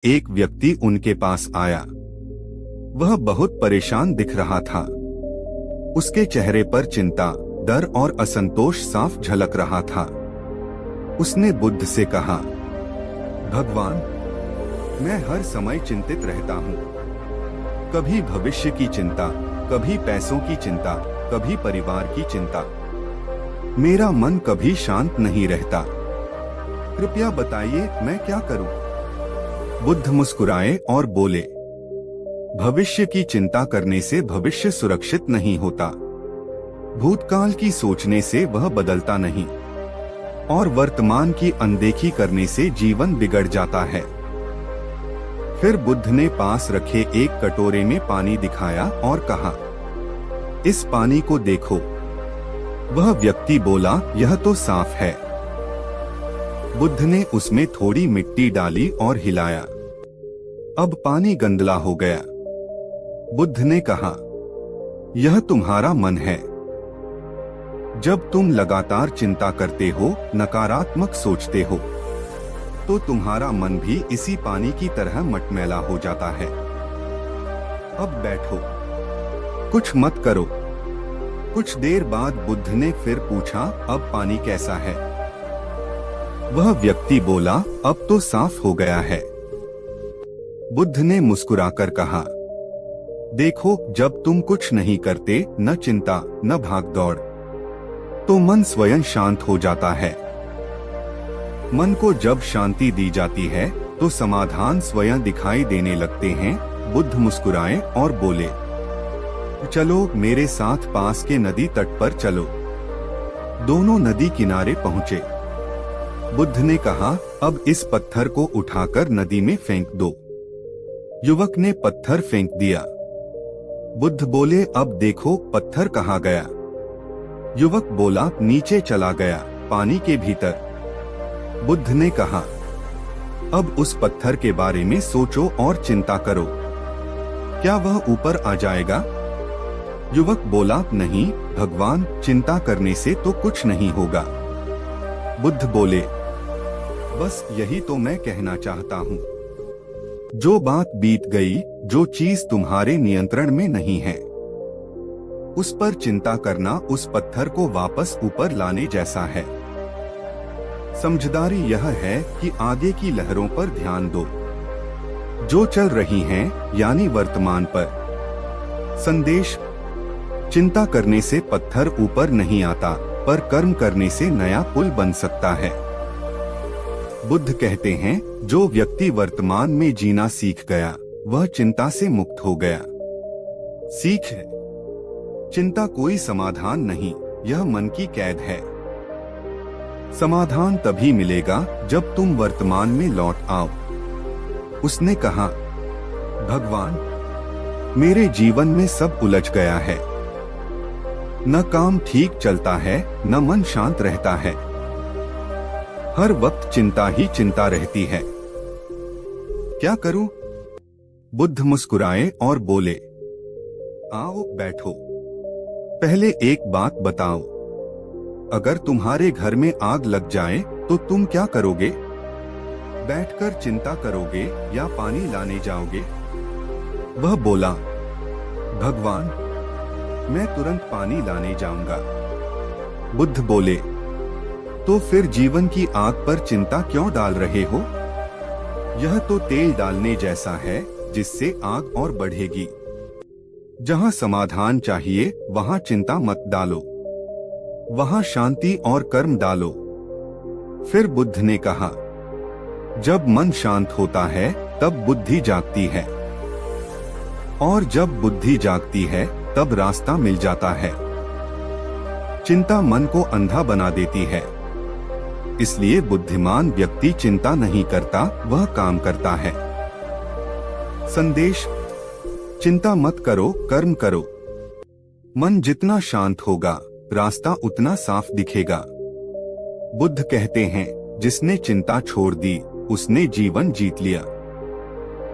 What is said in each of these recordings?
एक व्यक्ति उनके पास आया। वह बहुत परेशान दिख रहा था। उसके चेहरे पर चिंता, डर और असंतोष साफ झलक रहा था। उसने बुद्ध से कहा, भगवान, मैं हर समय चिंतित रहता हूँ। कभी भविष्य की चिंता, कभी पैसों की चिंता, कभी परिवार की चिंता। मेरा मन कभी शांत नहीं रहता। कृपया बताइए मैं क्या करूं? बुद्ध मुस्कुराए और बोले, भविष्य की चिंता करने से भविष्य सुरक्षित नहीं होता। भूतकाल की सोचने से वह बदलता नहीं और वर्तमान की अनदेखी करने से जीवन बिगड़ जाता है। फिर बुद्ध ने पास रखे एक कटोरे में पानी दिखाया और कहा, इस पानी को देखो। वह व्यक्ति बोला, यह तो साफ है। बुद्ध ने उसमें थोड़ी मिट्टी डाली और हिलाया। अब पानी गंदला हो गया। बुद्ध ने कहा, यह तुम्हारा मन है। जब तुम लगातार चिंता करते हो, नकारात्मक सोचते हो, तो तुम्हारा मन भी इसी पानी की तरह मटमैला हो जाता है। अब बैठो, कुछ मत करो। कुछ देर बाद बुद्ध ने फिर पूछा, अब पानी कैसा है? वह व्यक्ति बोला, अब तो साफ हो गया है। बुद्ध ने मुस्कुराकर कहा, देखो, जब तुम कुछ नहीं करते, न चिंता न भागदौड़, तो मन स्वयं शांत हो जाता है। मन को जब शांति दी जाती है तो समाधान स्वयं दिखाई देने लगते हैं। बुद्ध मुस्कुराए और बोले, चलो मेरे साथ पास के नदी तट पर चलो। दोनों नदी किनारे पहुँचे। बुद्ध ने कहा, अब इस पत्थर को उठाकर नदी में फेंक दो। युवक ने पत्थर फेंक दिया। बुद्ध बोले, अब देखो पत्थर कहाँ गया? युवक बोला, नीचे चला गया, पानी के भीतर। बुद्ध ने कहा, अब उस पत्थर के बारे में सोचो और चिंता करो। क्या वह ऊपर आ जाएगा? युवक बोला, नहीं भगवान, चिंता करने से तो कुछ नहीं होगा। बुद्ध बोले, बस यही तो मैं कहना चाहता हूँ। जो बात बीत गई, जो चीज तुम्हारे नियंत्रण में नहीं है, उस पर चिंता करना उस पत्थर को वापस ऊपर लाने जैसा है। समझदारी यह है कि आगे की लहरों पर ध्यान दो, जो चल रही हैं, यानी वर्तमान पर। संदेश, चिंता करने से पत्थर ऊपर नहीं आता, पर कर्म करने से नया पुल बन सकता है। बुद्ध कहते हैं, जो व्यक्ति वर्तमान में जीना सीख गया, वह चिंता से मुक्त हो गया। सीख है, चिंता कोई समाधान नहीं, यह मन की कैद है। समाधान तभी मिलेगा जब तुम वर्तमान में लौट आओ। उसने कहा, भगवान, मेरे जीवन में सब उलझ गया है। न काम ठीक चलता है, न मन शांत रहता है। हर वक्त चिंता ही चिंता रहती है। क्या करूं? बुद्ध मुस्कुराए और बोले, आओ बैठो। पहले एक बात बताओ, अगर तुम्हारे घर में आग लग जाए तो तुम क्या करोगे? बैठकर चिंता करोगे या पानी लाने जाओगे? वह बोला, भगवान, मैं तुरंत पानी लाने जाऊंगा। बुद्ध बोले, तो फिर जीवन की आग पर चिंता क्यों डाल रहे हो? यह तो तेल डालने जैसा है, जिससे आग और बढ़ेगी। जहां समाधान चाहिए, वहां चिंता मत डालो, वहां शांति और कर्म डालो। फिर बुद्ध ने कहा, जब मन शांत होता है, तब बुद्धि जागती है, और जब बुद्धि जागती है, तब रास्ता मिल जाता है। चिंता मन को अंधा बना देती है। इसलिए बुद्धिमान व्यक्ति चिंता नहीं करता, वह काम करता है। संदेश, चिंता मत करो, कर्म करो। मन जितना शांत होगा, रास्ता उतना साफ दिखेगा। बुद्ध कहते हैं, जिसने चिंता छोड़ दी, उसने जीवन जीत लिया।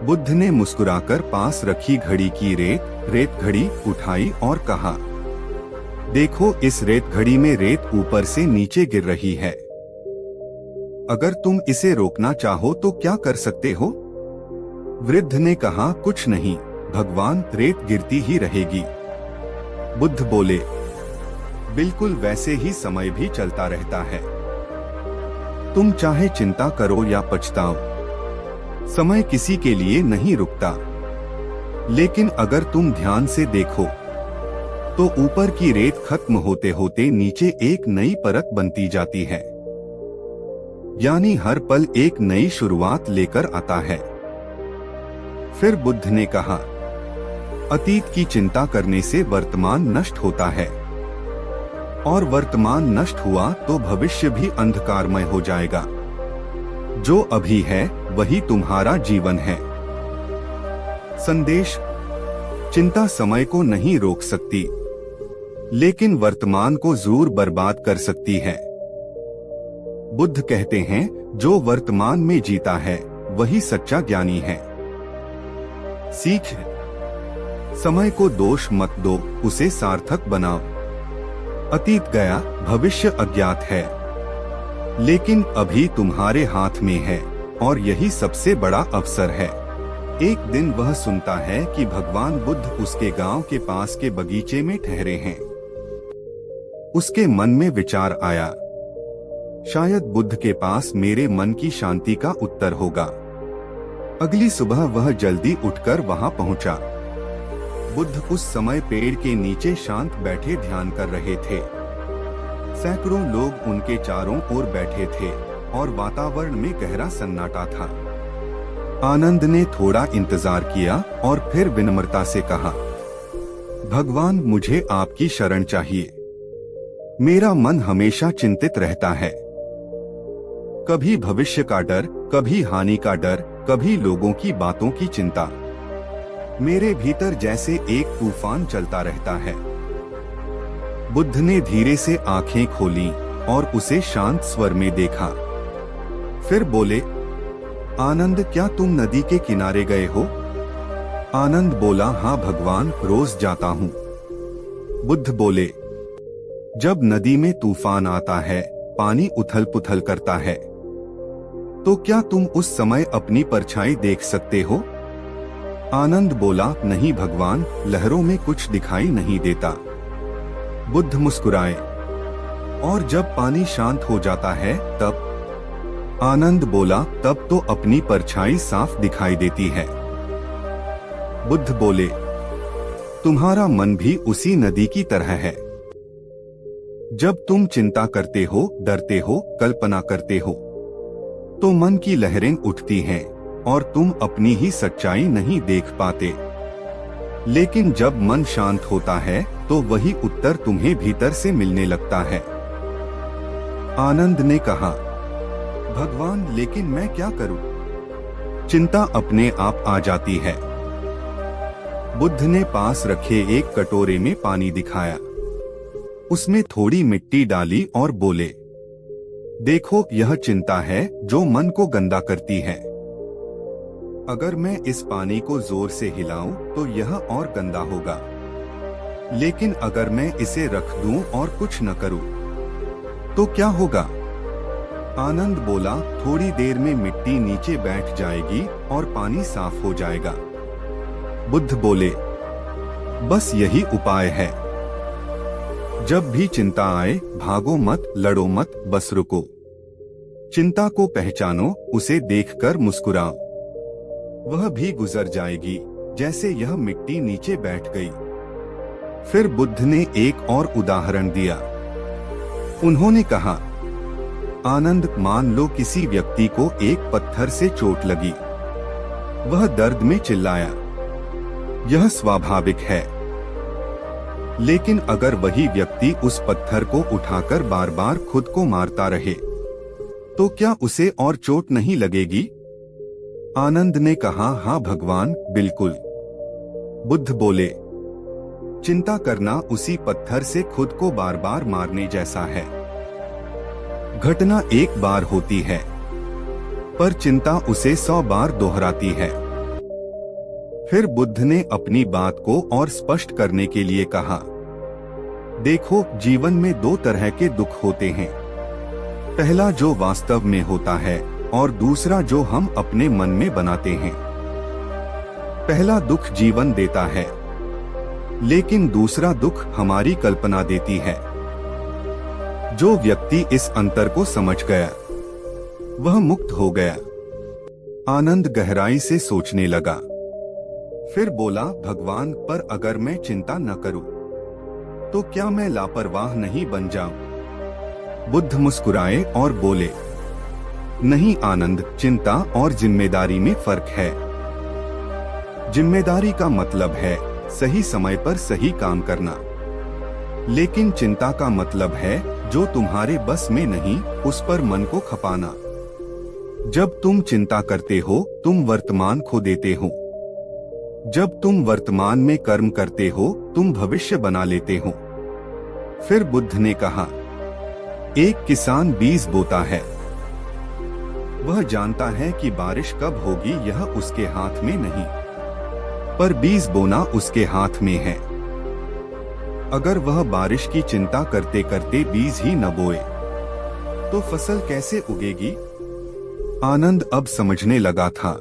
बुद्ध ने मुस्कुराकर पास रखी घड़ी की रेत घड़ी उठाई और कहा, देखो, इस रेत घड़ी में रेत ऊपर से नीचे गिर रही है। अगर तुम इसे रोकना चाहो तो क्या कर सकते हो? वृद्ध ने कहा, कुछ नहीं भगवान, रेत गिरती ही रहेगी। बुद्ध बोले, बिल्कुल वैसे ही समय भी चलता रहता है। तुम चाहे चिंता करो या पछताओ, समय किसी के लिए नहीं रुकता। लेकिन अगर तुम ध्यान से देखो तो ऊपर की रेत खत्म होते होते नीचे एक नई परत बनती जाती है। यानी हर पल एक नई शुरुआत लेकर आता है। फिर बुद्ध ने कहा, अतीत की चिंता करने से वर्तमान नष्ट होता है, और वर्तमान नष्ट हुआ तो भविष्य भी अंधकारमय हो जाएगा। जो अभी है वही तुम्हारा जीवन है। संदेश: चिंता समय को नहीं रोक सकती, लेकिन वर्तमान को जरूर बर्बाद कर सकती है। बुद्ध कहते हैं, जो वर्तमान में जीता है वही सच्चा ज्ञानी है। सीख: समय को दोष मत दो, उसे सार्थक बनाओ। अतीत गया, भविष्य अज्ञात है, लेकिन अभी तुम्हारे हाथ में है, और यही सबसे बड़ा अवसर है। एक दिन वह सुनता है कि भगवान बुद्ध उसके गांव के पास के बगीचे में ठहरे हैं। उसके मन में विचार आया, शायद बुद्ध के पास मेरे मन की शांति का उत्तर होगा। अगली सुबह वह जल्दी उठकर वहां पहुंचा। बुद्ध उस समय पेड़ के नीचे शांत बैठे ध्यान कर रहे थे। सैकड़ों लोग उनके चारों ओर बैठे थे और वातावरण में गहरा सन्नाटा था। आनंद ने थोड़ा इंतजार किया और फिर विनम्रता से कहा, भगवान, मुझे आपकी शरण चाहिए। मेरा मन हमेशा चिंतित रहता है। कभी भविष्य का डर, कभी हानि का डर, कभी लोगों की बातों की चिंता। मेरे भीतर जैसे एक तूफान चलता रहता है। बुद्ध ने धीरे से आंखें खोलीं और उसे शांत स्वर में देखा। फिर बोले, आनंद, क्या तुम नदी के किनारे गए हो? आनंद बोला, हाँ भगवान, रोज जाता हूँ। बुद्ध बोले, जब नदी में तूफान आता है, पानी उथल पुथल करता है, तो क्या तुम उस समय अपनी परछाई देख सकते हो? आनंद बोला, नहीं भगवान, लहरों में कुछ दिखाई नहीं देता। बुद्ध मुस्कुराए, और जब पानी शांत हो जाता है तब? आनंद बोला, तब तो अपनी परछाई साफ दिखाई देती है। बुद्ध बोले, तुम्हारा मन भी उसी नदी की तरह है। जब तुम चिंता करते हो, डरते हो, कल्पना करते हो, तो मन की लहरें उठती हैं और तुम अपनी ही सच्चाई नहीं देख पाते। लेकिन जब मन शांत होता है तो वही उत्तर तुम्हें भीतर से मिलने लगता है। आनंद ने कहा, भगवान, लेकिन मैं क्या करूं? चिंता अपने आप आ जाती है। बुद्ध ने पास रखे एक कटोरे में पानी दिखाया। उसमें थोड़ी मिट्टी डाली और बोले, देखो, यह चिंता है जो मन को गंदा करती है। अगर मैं इस पानी को जोर से हिलाऊं तो यह और गंदा होगा, लेकिन अगर मैं इसे रख दूं और कुछ न करूं तो क्या होगा? आनंद बोला, थोड़ी देर में मिट्टी नीचे बैठ जाएगी और पानी साफ हो जाएगा। बुद्ध बोले, बस यही उपाय है। जब भी चिंता आए, भागो मत, लड़ो मत, बस रुको। चिंता को पहचानो, उसे देखकर मुस्कुराओ। वह भी गुजर जाएगी जैसे यह मिट्टी नीचे बैठ गई। फिर बुद्ध ने एक और उदाहरण दिया। उन्होंने कहा, आनंद, मान लो किसी व्यक्ति को एक पत्थर से चोट लगी। वह दर्द में चिल्लाया। यह स्वाभाविक है। लेकिन अगर वही व्यक्ति उस पत्थर को उठाकर बार बार खुद को मारता रहे तो क्या उसे और चोट नहीं लगेगी? आनंद ने कहा, हाँ भगवान, बिल्कुल। बुद्ध बोले, चिंता करना उसी पत्थर से खुद को बार बार मारने जैसा है। घटना एक बार होती है, पर चिंता उसे 100 बार दोहराती है। फिर बुद्ध ने अपनी बात को और स्पष्ट करने के लिए कहा, देखो, जीवन में 2 तरह के दुख होते हैं। पहला जो वास्तव में होता है और दूसरा जो हम अपने मन में बनाते हैं। पहला दुख जीवन देता है, लेकिन दूसरा दुख हमारी कल्पना देती है। जो व्यक्ति इस अंतर को समझ गया वह मुक्त हो गया। आनंद गहराई से सोचने लगा, फिर बोला, भगवान, पर अगर मैं चिंता न करूं तो क्या मैं लापरवाह नहीं बन जाऊं? बुद्ध मुस्कुराए और बोले, नहीं आनंद, चिंता और जिम्मेदारी में फर्क है। जिम्मेदारी का मतलब है सही समय पर सही काम करना, लेकिन चिंता का मतलब है जो तुम्हारे बस में नहीं उस पर मन को खपाना। जब तुम चिंता करते हो तुम वर्तमान खो देते हो। जब तुम वर्तमान में कर्म करते हो तुम भविष्य बना लेते हो। फिर बुद्ध ने कहा, एक किसान बीज बोता है। वह जानता है कि बारिश कब होगी यह उसके हाथ में नहीं, पर बीज बोना उसके हाथ में है। अगर वह बारिश की चिंता करते करते बीज ही न बोए तो फसल कैसे उगेगी? आनंद अब समझने लगा था।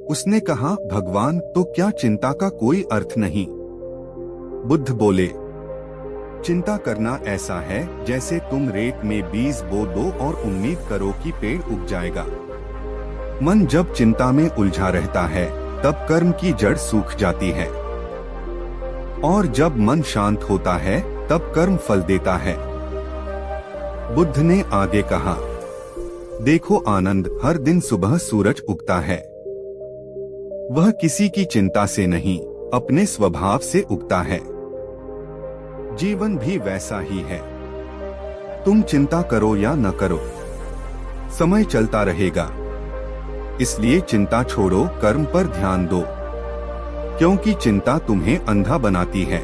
उसने कहा, भगवान, तो क्या चिंता का कोई अर्थ नहीं? बुद्ध बोले, चिंता करना ऐसा है जैसे तुम रेत में बीज बो दो और उम्मीद करो कि पेड़ उग जाएगा। मन जब चिंता में उलझा रहता है तब कर्म की जड़ सूख जाती है, और जब मन शांत होता है तब कर्म फल देता है। बुद्ध ने आगे कहा, देखो आनंद, हर दिन सुबह सूरज उगता है। वह किसी की चिंता से नहीं, अपने स्वभाव से उगता है। जीवन भी वैसा ही है। तुम चिंता करो या न करो, समय चलता रहेगा। इसलिए चिंता छोड़ो, कर्म पर ध्यान दो, क्योंकि चिंता तुम्हें अंधा बनाती है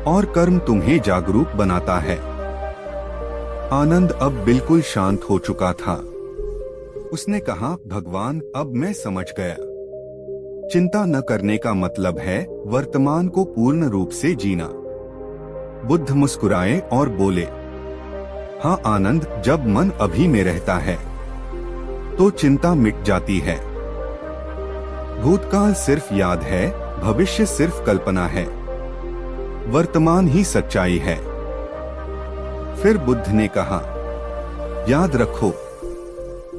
और कर्म तुम्हें जागरूक बनाता है। आनंद अब बिल्कुल शांत हो चुका था। उसने कहा, भगवान, अब मैं समझ गया। चिंता न करने का मतलब है वर्तमान को पूर्ण रूप से जीना। बुद्ध मुस्कुराए और बोले, हाँ आनंद, जब मन अभी में रहता है तो चिंता मिट जाती है। भूतकाल सिर्फ याद है, भविष्य सिर्फ कल्पना है, वर्तमान ही सच्चाई है। फिर बुद्ध ने कहा, याद रखो,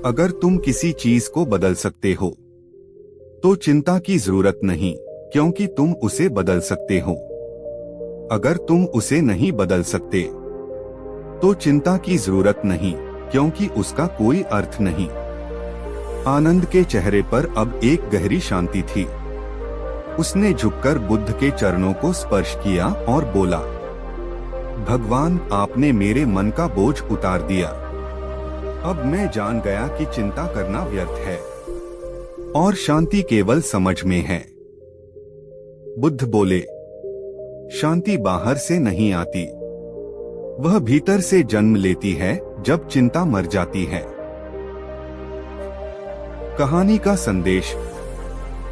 अगर तुम किसी चीज को बदल सकते हो तो चिंता की जरूरत नहीं, क्योंकि तुम उसे बदल सकते हो। अगर तुम उसे नहीं बदल सकते तो चिंता की जरूरत नहीं, क्योंकि उसका कोई अर्थ नहीं। आनंद के चेहरे पर अब एक गहरी शांति थी। उसने झुककर बुद्ध के चरणों को स्पर्श किया और बोला, भगवान, आपने मेरे मन का बोझ उतार दिया। अब मैं जान गया कि चिंता करना व्यर्थ है और शांति केवल समझ में है। बुद्ध बोले, शांति बाहर से नहीं आती, वह भीतर से जन्म लेती है जब चिंता मर जाती है। कहानी का संदेश,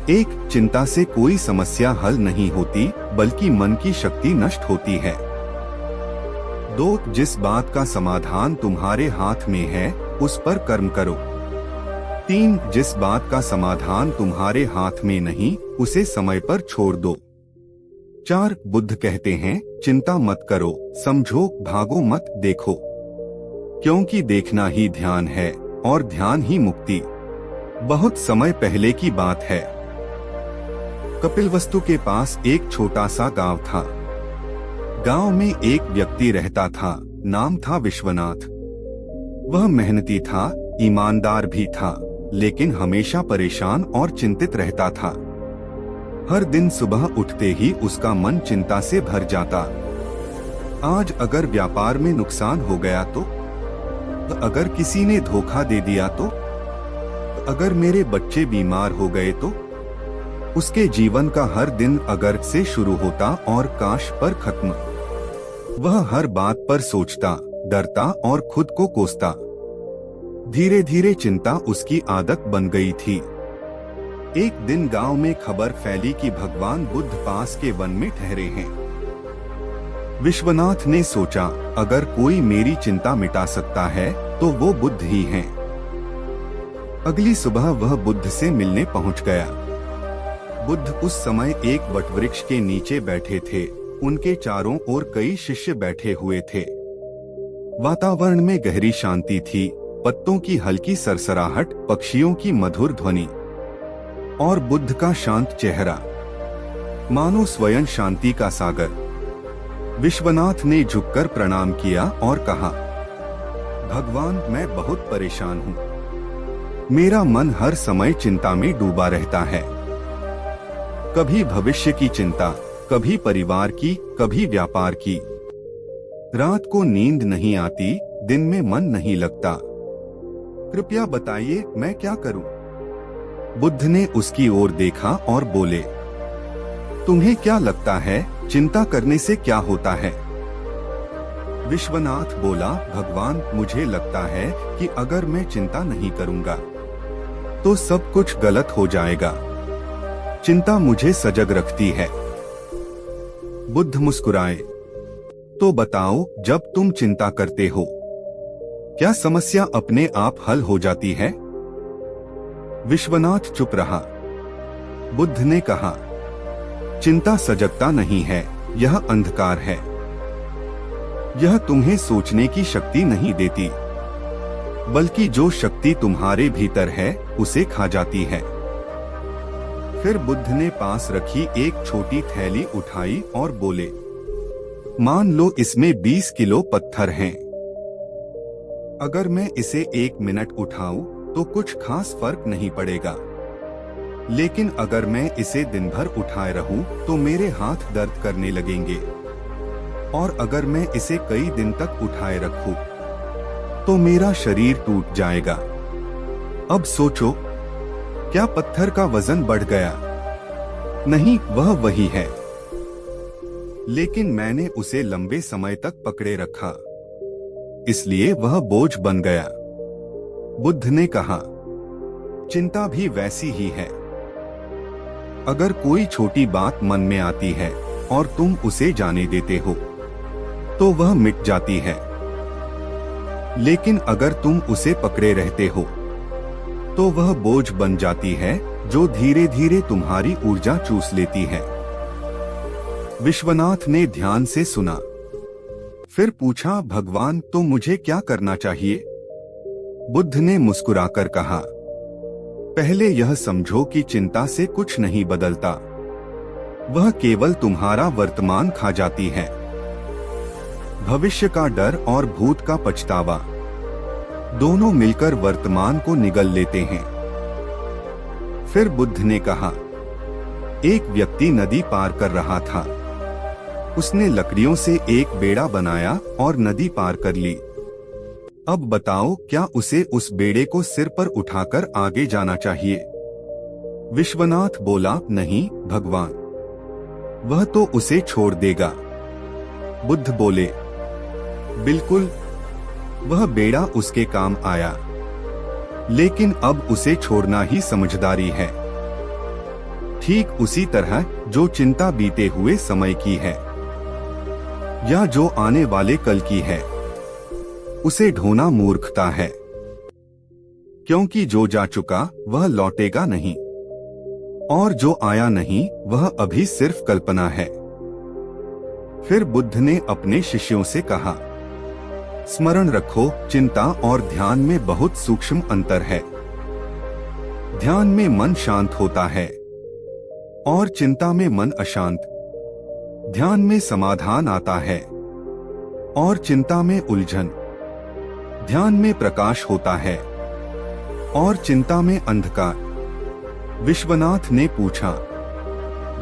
एक, चिंता से कोई समस्या हल नहीं होती, बल्कि मन की शक्ति नष्ट होती है। 2, जिस बात का समाधान तुम्हारे हाथ में है उस पर कर्म करो। 3, जिस बात का समाधान तुम्हारे हाथ में नहीं उसे समय पर छोड़ दो। 4, बुद्ध कहते हैं, चिंता मत करो, समझो, भागो मत, देखो, क्योंकि देखना ही ध्यान है और ध्यान ही मुक्ति। बहुत समय पहले की बात है। कपिलवस्तु के पास एक छोटा सा गांव था। गांव में एक व्यक्ति रहता था, नाम था विश्वनाथ। वह मेहनती था, ईमानदार भी था, लेकिन हमेशा परेशान और चिंतित रहता था। हर दिन सुबह उठते ही उसका मन चिंता से भर जाता। आज अगर व्यापार में नुकसान हो गया तो अगर किसी ने धोखा दे दिया तो अगर मेरे बच्चे बीमार हो गए तो उसके जीवन का हर दिन अगर से शुरू होता और काश पर खत्म। वह हर बात पर सोचता, डरता और खुद को कोसता। धीरे धीरे चिंता उसकी आदत बन गई थी। एक दिन गांव में खबर फैली कि भगवान बुद्ध पास के वन में ठहरे हैं। विश्वनाथ ने सोचा, अगर कोई मेरी चिंता मिटा सकता है तो वो बुद्ध ही हैं। अगली सुबह वह बुद्ध से मिलने पहुंच गया। बुद्ध उस समय एक वटवृक्ष के नीचे बैठे थे। उनके चारों ओर कई शिष्य बैठे हुए थे। वातावरण में गहरी शांति थी। पत्तों की हल्की सरसराहट, पक्षियों की मधुर ध्वनि और बुद्ध का शांत चेहरा, मानो स्वयं शांति का सागर। विश्वनाथ ने झुककर प्रणाम किया और कहा, भगवान, मैं बहुत परेशान हूँ। मेरा मन हर समय चिंता में डूबा रहता है। कभी भविष्य की चिंता, कभी परिवार की, कभी व्यापार की। रात को नींद नहीं आती, दिन में मन नहीं लगता। कृपया बताइए, मैं क्या करूं? बुद्ध ने उसकी ओर देखा और बोले, तुम्हें क्या लगता है, चिंता करने से क्या होता है? विश्वनाथ बोला, भगवान, मुझे लगता है कि अगर मैं चिंता नहीं करूंगा तो सब कुछ गलत हो जाएगा। चिंता मुझे सजग रखती है। बुद्ध मुस्कुराए, तो बताओ, जब तुम चिंता करते हो, क्या समस्या अपने आप हल हो जाती है? विश्वनाथ चुप रहा। बुद्ध ने कहा, चिंता सजगता नहीं है, यह अंधकार है। यह तुम्हें सोचने की शक्ति नहीं देती, बल्कि जो शक्ति तुम्हारे भीतर है उसे खा जाती है। फिर बुद्ध ने पास रखी एक छोटी थैली उठाई और बोले, मान लो इसमें 20 किलो पत्थर हैं। अगर मैं इसे 1 मिनट उठाऊं तो कुछ खास फर्क नहीं पड़ेगा, लेकिन अगर मैं इसे दिन भर उठाए रहूं तो मेरे हाथ दर्द करने लगेंगे, और अगर मैं इसे कई दिन तक उठाए रखूं तो मेरा शरीर टूट जाएगा। अब सोचो, क्या पत्थर का वजन बढ़ गया? नहीं, वह वही है, लेकिन मैंने उसे लंबे समय तक पकड़े रखा, इसलिए वह बोझ बन गया। बुद्ध ने कहा, चिंता भी वैसी ही है। अगर कोई छोटी बात मन में आती है और तुम उसे जाने देते हो तो वह मिट जाती है, लेकिन अगर तुम उसे पकड़े रहते हो तो वह बोझ बन जाती है, जो धीरे धीरे तुम्हारी ऊर्जा चूस लेती है। विश्वनाथ ने ध्यान से सुना, फिर पूछा, भगवान, तो मुझे क्या करना चाहिए? बुद्ध ने मुस्कुराकर कहा, पहले यह समझो कि चिंता से कुछ नहीं बदलता, वह केवल तुम्हारा वर्तमान खा जाती है। भविष्य का डर और भूत का पछतावा दोनों मिलकर वर्तमान को निगल लेते हैं। फिर बुद्ध ने कहा, एक व्यक्ति नदी पार कर रहा था। उसने लकड़ियों से एक बेड़ा बनाया और नदी पार कर ली। अब बताओ, क्या उसे उस बेड़े को सिर पर उठाकर आगे जाना चाहिए? विश्वनाथ बोला, नहीं भगवान, वह तो उसे छोड़ देगा। बुद्ध बोले, बिल्कुल, वह बेड़ा उसके काम आया, लेकिन अब उसे छोड़ना ही समझदारी है। ठीक उसी तरह जो चिंता बीते हुए समय की है या जो आने वाले कल की है, उसे ढोना मूर्खता है, क्योंकि जो जा चुका वह लौटेगा नहीं, और जो आया नहीं वह अभी सिर्फ कल्पना है। फिर बुद्ध ने अपने शिष्यों से कहा, स्मरण रखो, चिंता और ध्यान में बहुत सूक्ष्म अंतर है। ध्यान में मन शांत होता है और चिंता में मन अशांत। ध्यान में समाधान आता है और चिंता में उलझन। ध्यान में प्रकाश होता है और चिंता में अंधकार। विश्वनाथ ने पूछा,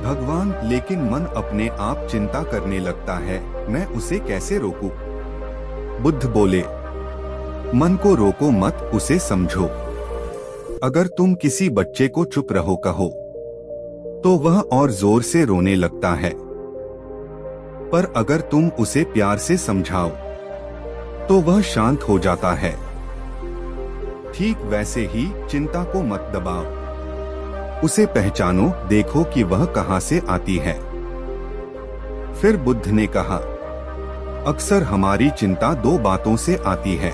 भगवान, लेकिन मन अपने आप चिंता करने लगता है, मैं उसे कैसे रोकूं? बुद्ध बोले, मन को रोको मत, उसे समझो। अगर तुम किसी बच्चे को चुप रहो कहो तो वह और जोर से रोने लगता है, पर अगर तुम उसे प्यार से समझाओ तो वह शांत हो जाता है। ठीक वैसे ही चिंता को मत दबाओ, उसे पहचानो, देखो कि वह कहां से आती है। फिर बुद्ध ने कहा, अक्सर हमारी चिंता 2 बातों से आती है।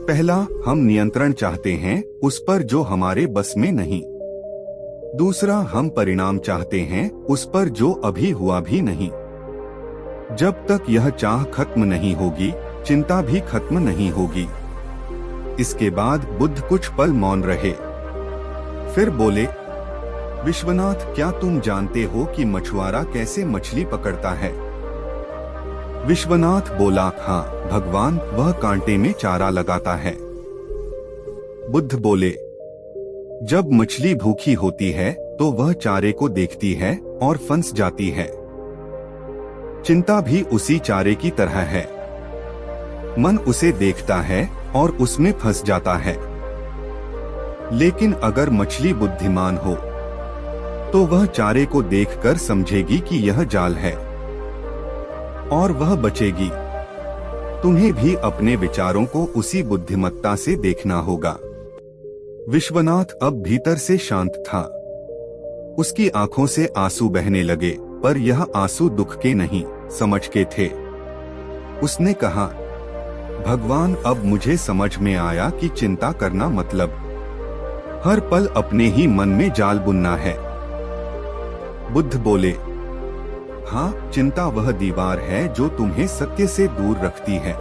पहला, हम नियंत्रण चाहते हैं उस पर जो हमारे बस में नहीं। दूसरा, हम परिणाम चाहते हैं उस पर जो अभी हुआ भी नहीं। जब तक यह चाह खत्म नहीं होगी, चिंता भी खत्म नहीं होगी। इसके बाद बुद्ध कुछ पल मौन रहे, फिर बोले, विश्वनाथ, क्या तुम जानते हो कि मछुआरा कैसे मछली पकड़ता है? विश्वनाथ बोला, हाँ भगवान, वह कांटे में चारा लगाता है। बुद्ध बोले, जब मछली भूखी होती है तो वह चारे को देखती है और फंस जाती है। चिंता भी उसी चारे की तरह है। मन उसे देखता है और उसमें फंस जाता है। लेकिन अगर मछली बुद्धिमान हो तो वह चारे को देखकर समझेगी कि यह जाल है और वह बचेगी। तुम्हें भी अपने विचारों को उसी बुद्धिमत्ता से देखना होगा। विश्वनाथ अब भीतर से शांत था। उसकी आंखों से आंसू बहने लगे, पर यह आंसू दुख के नहीं, समझ के थे। उसने कहा, भगवान, अब मुझे समझ में आया कि चिंता करना मतलब हर पल अपने ही मन में जाल बुनना है। बुद्ध बोले, हाँ, चिंता वह दीवार है जो तुम्हें सत्य से दूर रखती है।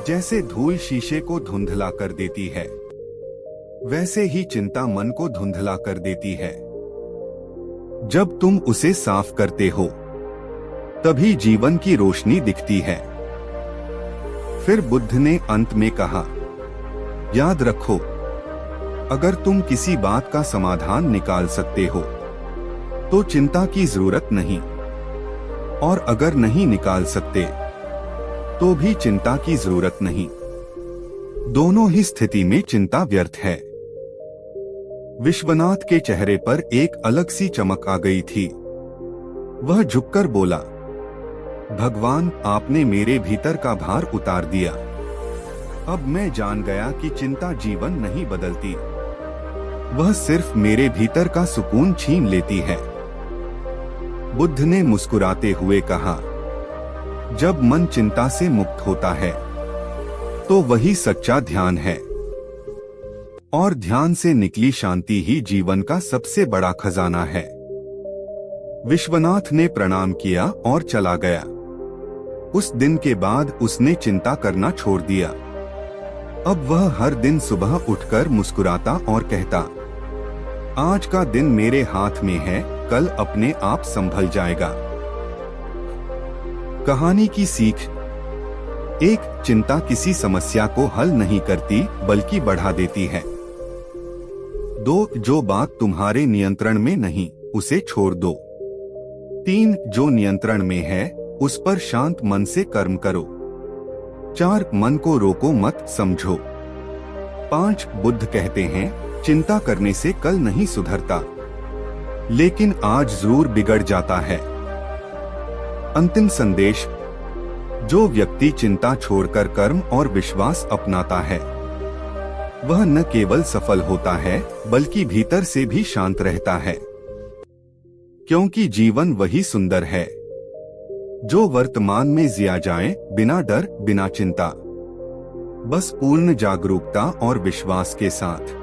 जैसे धूल शीशे को धुंधला कर देती है, वैसे ही चिंता मन को धुंधला कर देती है। जब तुम उसे साफ करते हो तभी जीवन की रोशनी दिखती है। फिर बुद्ध ने अंत में कहा, याद रखो, अगर तुम किसी बात का समाधान निकाल सकते हो तो चिंता की जरूरत नहीं, और अगर नहीं निकाल सकते तो भी चिंता की जरूरत नहीं। दोनों ही स्थिति में चिंता व्यर्थ है। विश्वनाथ के चेहरे पर एक अलग सी चमक आ गई थी। वह झुककर बोला, भगवान, आपने मेरे भीतर का भार उतार दिया। अब मैं जान गया कि चिंता जीवन नहीं बदलती, वह सिर्फ मेरे भीतर का सुकून छीन लेती है। बुद्ध ने मुस्कुराते हुए कहा, जब मन चिंता से मुक्त होता है तो वही सच्चा ध्यान है, और ध्यान से निकली शांति ही जीवन का सबसे बड़ा खजाना है। विश्वनाथ ने प्रणाम किया और चला गया। उस दिन के बाद उसने चिंता करना छोड़ दिया। अब वह हर दिन सुबह उठकर मुस्कुराता और कहता, आज का दिन मेरे हाथ में है, कल अपने आप संभल जाएगा। कहानी की सीख: एक, चिंता किसी समस्या को हल नहीं करती बल्कि बढ़ा देती है। 2, जो बात तुम्हारे नियंत्रण में नहीं उसे छोड़ दो। 3, जो नियंत्रण में है उस पर शांत मन से कर्म करो। 4, मन को रोको मत, समझो। 5, बुद्ध कहते हैं, चिंता करने से कल नहीं सुधरता, लेकिन आज जरूर बिगड़ जाता है। अंतिम संदेश: जो व्यक्ति चिंता छोड़कर कर्म और विश्वास अपनाता है वह न केवल सफल होता है बल्कि भीतर से भी शांत रहता है, क्योंकि जीवन वही सुंदर है जो वर्तमान में जिया जाए, बिना डर, बिना चिंता, बस पूर्ण जागरूकता और विश्वास के साथ।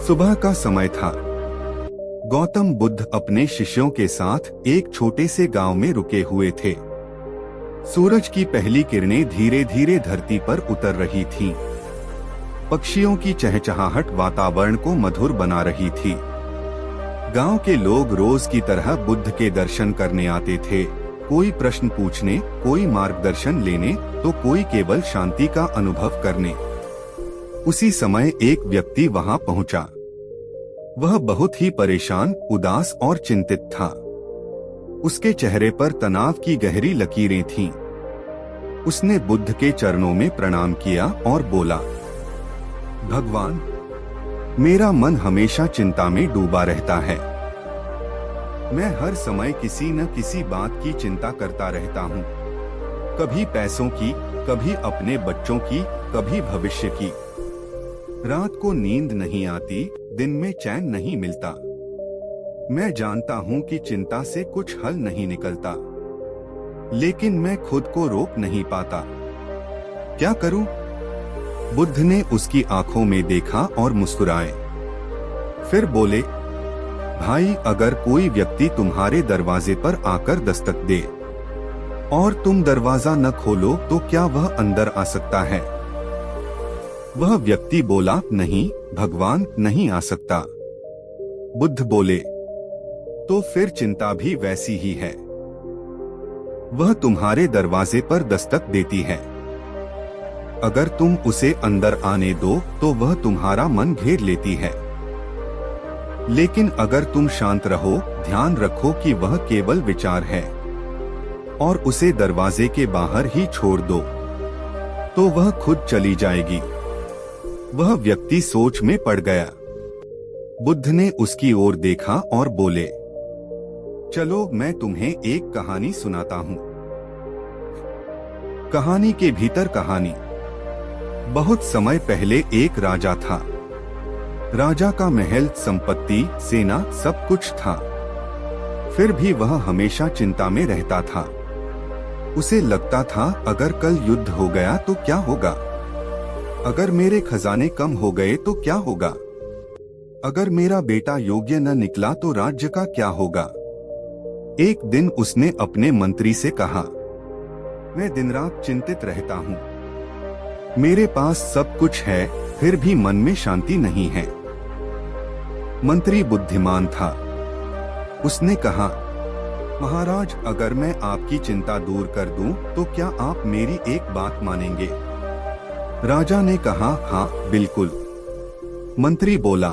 सुबह का समय था। गौतम बुद्ध अपने शिष्यों के साथ एक छोटे से गांव में रुके हुए थे। सूरज की पहली किरणें धीरे धीरे धरती पर उतर रही थीं। पक्षियों की चहचहाहट वातावरण को मधुर बना रही थी। गांव के लोग रोज की तरह बुद्ध के दर्शन करने आते थे, कोई प्रश्न पूछने, कोई मार्गदर्शन लेने, तो कोई केवल शांति का अनुभव करने। उसी समय एक व्यक्ति वहां पहुंचा। वह बहुत ही परेशान, उदास और चिंतित था। उसके चेहरे पर तनाव की गहरी लकीरें थीं। उसने बुद्ध के चरणों में प्रणाम किया और बोला, भगवान, मेरा मन हमेशा चिंता में डूबा रहता है। मैं हर समय किसी न किसी बात की चिंता करता रहता हूँ। कभी पैसों की, कभी अपने बच्चों की, कभी भविष्य की। रात को नींद नहीं आती, दिन में चैन नहीं मिलता। मैं जानता हूँ कि चिंता से कुछ हल नहीं निकलता, लेकिन मैं खुद को रोक नहीं पाता। क्या करूँ? बुद्ध ने उसकी आंखों में देखा और मुस्कुराए। फिर बोले, भाई, अगर कोई व्यक्ति तुम्हारे दरवाजे पर आकर दस्तक दे और तुम दरवाजा न खोलो तो क्या वह अंदर आ सकता है? वह व्यक्ति बोला, नहीं भगवान, नहीं आ सकता। बुद्ध बोले, तो फिर चिंता भी वैसी ही है। वह तुम्हारे दरवाजे पर दस्तक देती है। अगर तुम उसे अंदर आने दो तो वह तुम्हारा मन घेर लेती है। लेकिन अगर तुम शांत रहो, ध्यान रखो कि वह केवल विचार है और उसे दरवाजे के बाहर ही छोड़ दो, तो वह खुद चली जाएगी। वह व्यक्ति सोच में पड़ गया। बुद्ध ने उसकी ओर देखा और बोले, चलो मैं तुम्हें एक कहानी सुनाता हूँ। कहानी के भीतर कहानी। बहुत समय पहले एक राजा था। राजा का महल, संपत्ति, सेना सब कुछ था। फिर भी वह हमेशा चिंता में रहता था। उसे लगता था, अगर कल युद्ध हो गया तो क्या होगा? अगर मेरे खजाने कम हो गए तो क्या होगा? अगर मेरा बेटा योग्य न निकला तो राज्य का क्या होगा? एक दिन उसने अपने मंत्री से कहा, मैं दिन रात चिंतित रहता हूँ। मेरे पास सब कुछ है, फिर भी मन में शांति नहीं है। मंत्री बुद्धिमान था। उसने कहा, महाराज, अगर मैं आपकी चिंता दूर कर दूं, तो क्या आप मेरी एक बात मानेंगे? राजा ने कहा, हाँ बिल्कुल। मंत्री बोला,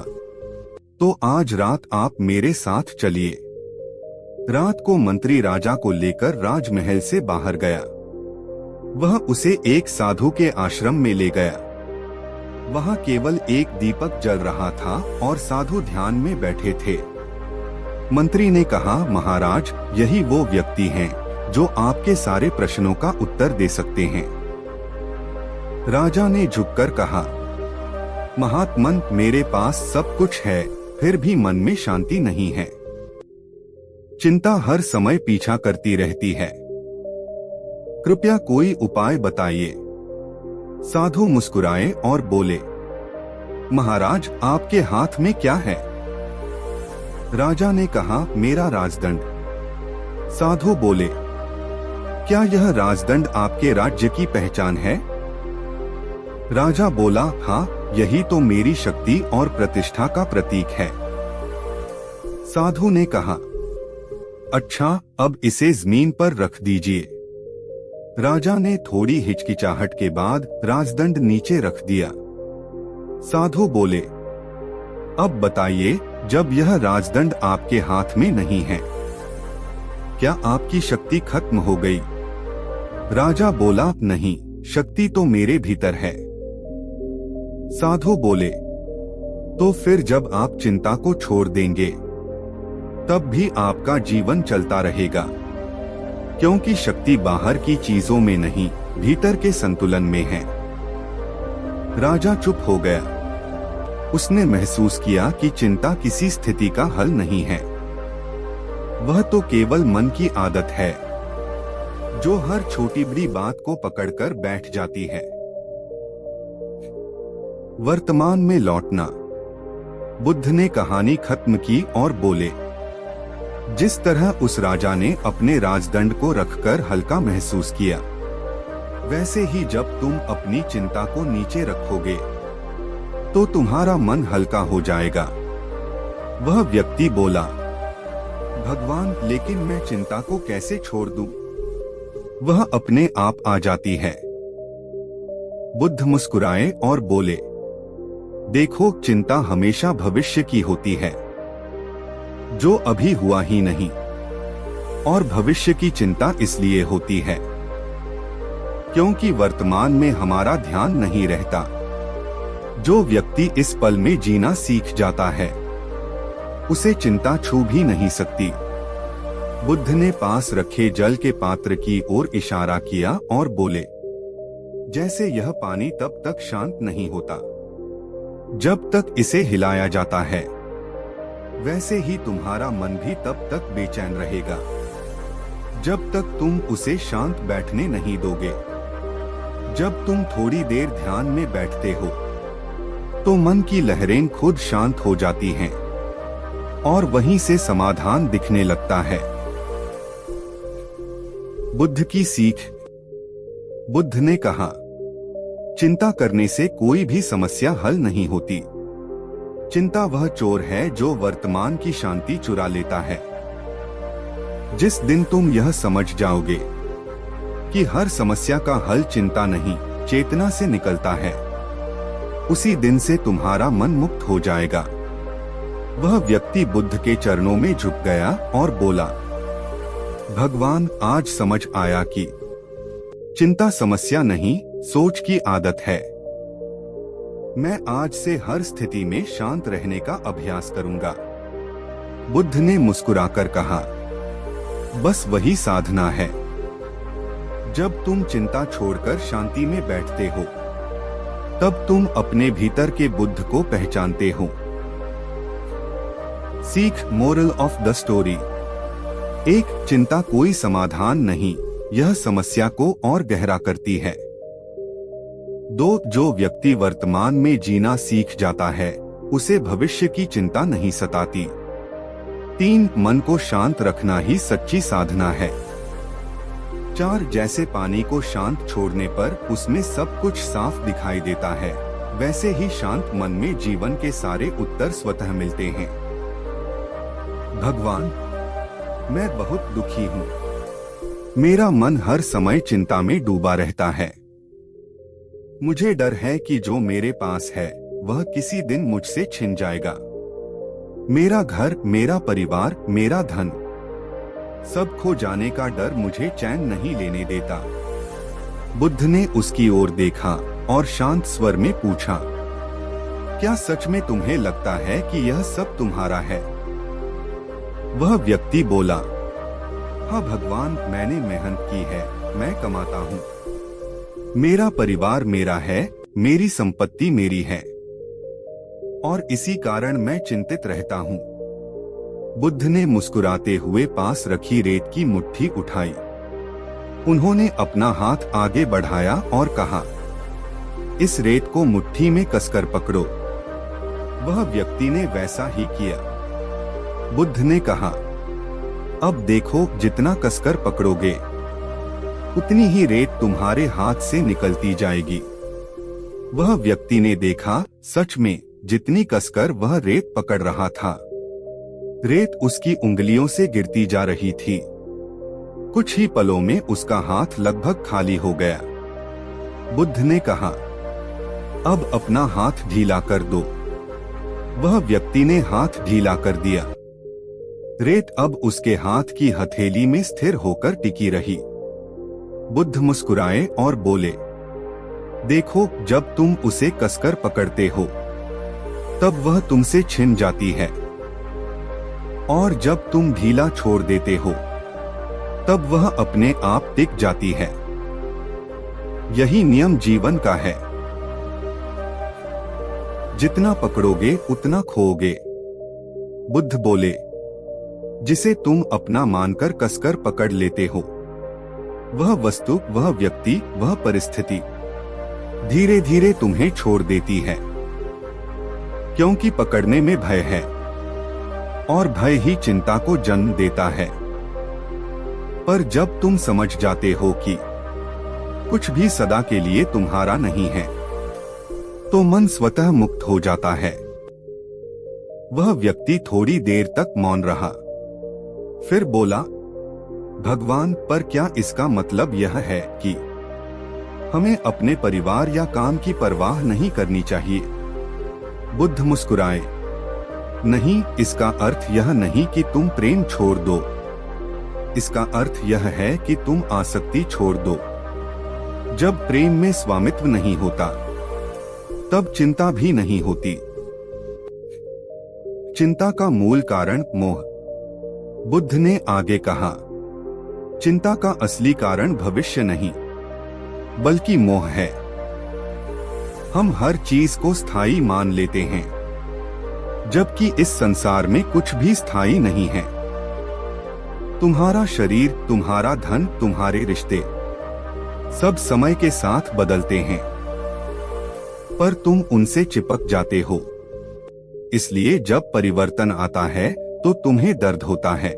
तो आज रात आप मेरे साथ चलिए। रात को मंत्री राजा को लेकर राजमहल से बाहर गया। वह उसे एक साधु के आश्रम में ले गया। वहां केवल एक दीपक जल रहा था और साधु ध्यान में बैठे थे। मंत्री ने कहा, महाराज, यही वो व्यक्ति हैं जो आपके सारे प्रश्नों का उत्तर दे सकते हैं। राजा ने झुककर कहा, महात्मन, मेरे पास सब कुछ है, फिर भी मन में शांति नहीं है। चिंता हर समय पीछा करती रहती है। कृपया कोई उपाय बताइए। साधु मुस्कुराए और बोले, महाराज, आपके हाथ में क्या है? राजा ने कहा, मेरा राजदंड। साधु बोले, क्या यह राजदंड आपके राज्य की पहचान है? राजा बोला, हाँ, यही तो मेरी शक्ति और प्रतिष्ठा का प्रतीक है। साधु ने कहा, अच्छा, अब इसे जमीन पर रख दीजिए। राजा ने थोड़ी हिचकिचाहट के बाद राजदंड नीचे रख दिया। साधु बोले, अब बताइए, जब यह राजदंड आपके हाथ में नहीं है, क्या आपकी शक्ति खत्म हो गई? राजा बोला, नहीं, शक्ति तो मेरे भीतर है। साधु बोले, तो फिर जब आप चिंता को छोड़ देंगे, तब भी आपका जीवन चलता रहेगा, क्योंकि शक्ति बाहर की चीजों में नहीं, भीतर के संतुलन में है। राजा चुप हो गया। उसने महसूस किया कि चिंता किसी स्थिति का हल नहीं है। वह तो केवल मन की आदत है, जो हर छोटी बड़ी बात को पकड़कर बैठ जाती है। वर्तमान में लौटना। बुद्ध ने कहानी खत्म की और बोले, जिस तरह उस राजा ने अपने राजदंड को रखकर हल्का महसूस किया, वैसे ही जब तुम अपनी चिंता को नीचे रखोगे, तो तुम्हारा मन हल्का हो जाएगा। वह व्यक्ति बोला, भगवान, लेकिन मैं चिंता को कैसे छोड़ दूं? वह अपने आप आ जाती है। बुद्ध मुस्कुराए और बोले, देखो, चिंता हमेशा भविष्य की होती है, जो अभी हुआ ही नहीं, और भविष्य की चिंता इसलिए होती है क्योंकि वर्तमान में हमारा ध्यान नहीं रहता। जो व्यक्ति इस पल में जीना सीख जाता है, उसे चिंता छू भी नहीं सकती। बुद्ध ने पास रखे जल के पात्र की ओर इशारा किया और बोले, जैसे यह पानी तब तक शांत नहीं होता जब तक इसे हिलाया जाता है, वैसे ही तुम्हारा मन भी तब तक बेचैन रहेगा जब तक तुम उसे शांत बैठने नहीं दोगे। जब तुम थोड़ी देर ध्यान में बैठते हो तो मन की लहरें खुद शांत हो जाती हैं और वहीं से समाधान दिखने लगता है। बुद्ध की सीख। बुद्ध ने कहा, चिंता करने से कोई भी समस्या हल नहीं होती। चिंता वह चोर है जो वर्तमान की शांति चुरा लेता है। जिस दिन तुम यह समझ जाओगे कि हर समस्या का हल चिंता नहीं, चेतना से निकलता है, उसी दिन से तुम्हारा मन मुक्त हो जाएगा। वह व्यक्ति बुद्ध के चरणों में झुक गया और बोला, भगवान, आज समझ आया कि चिंता समस्या नहीं, सोच की आदत है। मैं आज से हर स्थिति में शांत रहने का अभ्यास करूंगा। बुद्ध ने मुस्कुराकर कहा, बस वही साधना है। जब तुम चिंता छोड़कर शांति में बैठते हो तब तुम अपने भीतर के बुद्ध को पहचानते हो। सीख। Moral of the story. 1. चिंता कोई समाधान नहीं, यह समस्या को और गहरा करती है। 2. जो व्यक्ति वर्तमान में जीना सीख जाता है उसे भविष्य की चिंता नहीं सताती। 3. मन को शांत रखना ही सच्ची साधना है। 4. जैसे पानी को शांत छोड़ने पर उसमें सब कुछ साफ दिखाई देता है, वैसे ही शांत मन में जीवन के सारे उत्तर स्वतः मिलते हैं। भगवान, मैं बहुत दुखी हूँ। मेरा मन हर समय चिंता में डूबा रहता है। मुझे डर है कि जो मेरे पास है वह किसी दिन मुझसे छिन जाएगा। मेरा घर, मेरा परिवार, मेरा धन, सब खो जाने का डर मुझे चैन नहीं लेने देता। बुद्ध ने उसकी ओर देखा और शांत स्वर में पूछा, क्या सच में तुम्हें लगता है कि यह सब तुम्हारा है? वह व्यक्ति बोला, हाँ भगवान, मैंने मेहनत की है, मैं कमाता हूँ। मेरा परिवार मेरा है, मेरी संपत्ति मेरी है, और इसी कारण मैं चिंतित रहता हूँ। बुद्ध ने मुस्कुराते हुए पास रखी रेत की मुट्ठी उठाई। उन्होंने अपना हाथ आगे बढ़ाया और कहा, इस रेत को मुट्ठी में कसकर पकड़ो। वह व्यक्ति ने वैसा ही किया। बुद्ध ने कहा, अब देखो, जितना कसकर पकड़ोगे उतनी ही रेत तुम्हारे हाथ से निकलती जाएगी। वह व्यक्ति ने देखा, सच में जितनी कसकर वह रेत पकड़ रहा था, रेत उसकी उंगलियों से गिरती जा रही थी। कुछ ही पलों में उसका हाथ लगभग खाली हो गया। बुद्ध ने कहा, अब अपना हाथ ढीला कर दो। वह व्यक्ति ने हाथ ढीला कर दिया। रेत अब उसके हाथ की हथेली में स्थिर होकर टिकी रही। बुद्ध मुस्कुराए और बोले, देखो, जब तुम उसे कसकर पकड़ते हो तब वह तुमसे छिन जाती है, और जब तुम ढीला छोड़ देते हो तब वह अपने आप टिक जाती है। यही नियम जीवन का है। जितना पकड़ोगे उतना खोओगे। बुद्ध बोले, जिसे तुम अपना मानकर कसकर पकड़ लेते हो, वह वस्तु, वह व्यक्ति, वह परिस्थिति धीरे धीरे तुम्हें छोड़ देती है, क्योंकि पकड़ने में भय है और भय ही चिंता को जन्म देता है। पर जब तुम समझ जाते हो कि कुछ भी सदा के लिए तुम्हारा नहीं है, तो मन स्वतः मुक्त हो जाता है। वह व्यक्ति थोड़ी देर तक मौन रहा, फिर बोला, भगवान, पर क्या इसका मतलब यह है कि हमें अपने परिवार या काम की परवाह नहीं करनी चाहिए? बुद्ध मुस्कुराए, नहीं, इसका अर्थ यह नहीं कि तुम प्रेम छोड़ दो। इसका अर्थ यह है कि तुम आसक्ति छोड़ दो। जब प्रेम में स्वामित्व नहीं होता, तब चिंता भी नहीं होती। चिंता का मूल कारण मोह। बुद्ध ने आगे कहा, चिंता का असली कारण भविष्य नहीं, बल्कि मोह है। हम हर चीज को स्थायी मान लेते हैं, जबकि इस संसार में कुछ भी स्थायी नहीं है। तुम्हारा शरीर, तुम्हारा धन, तुम्हारे रिश्ते, सब समय के साथ बदलते हैं, पर तुम उनसे चिपक जाते हो। इसलिए जब परिवर्तन आता है तो तुम्हें दर्द होता है।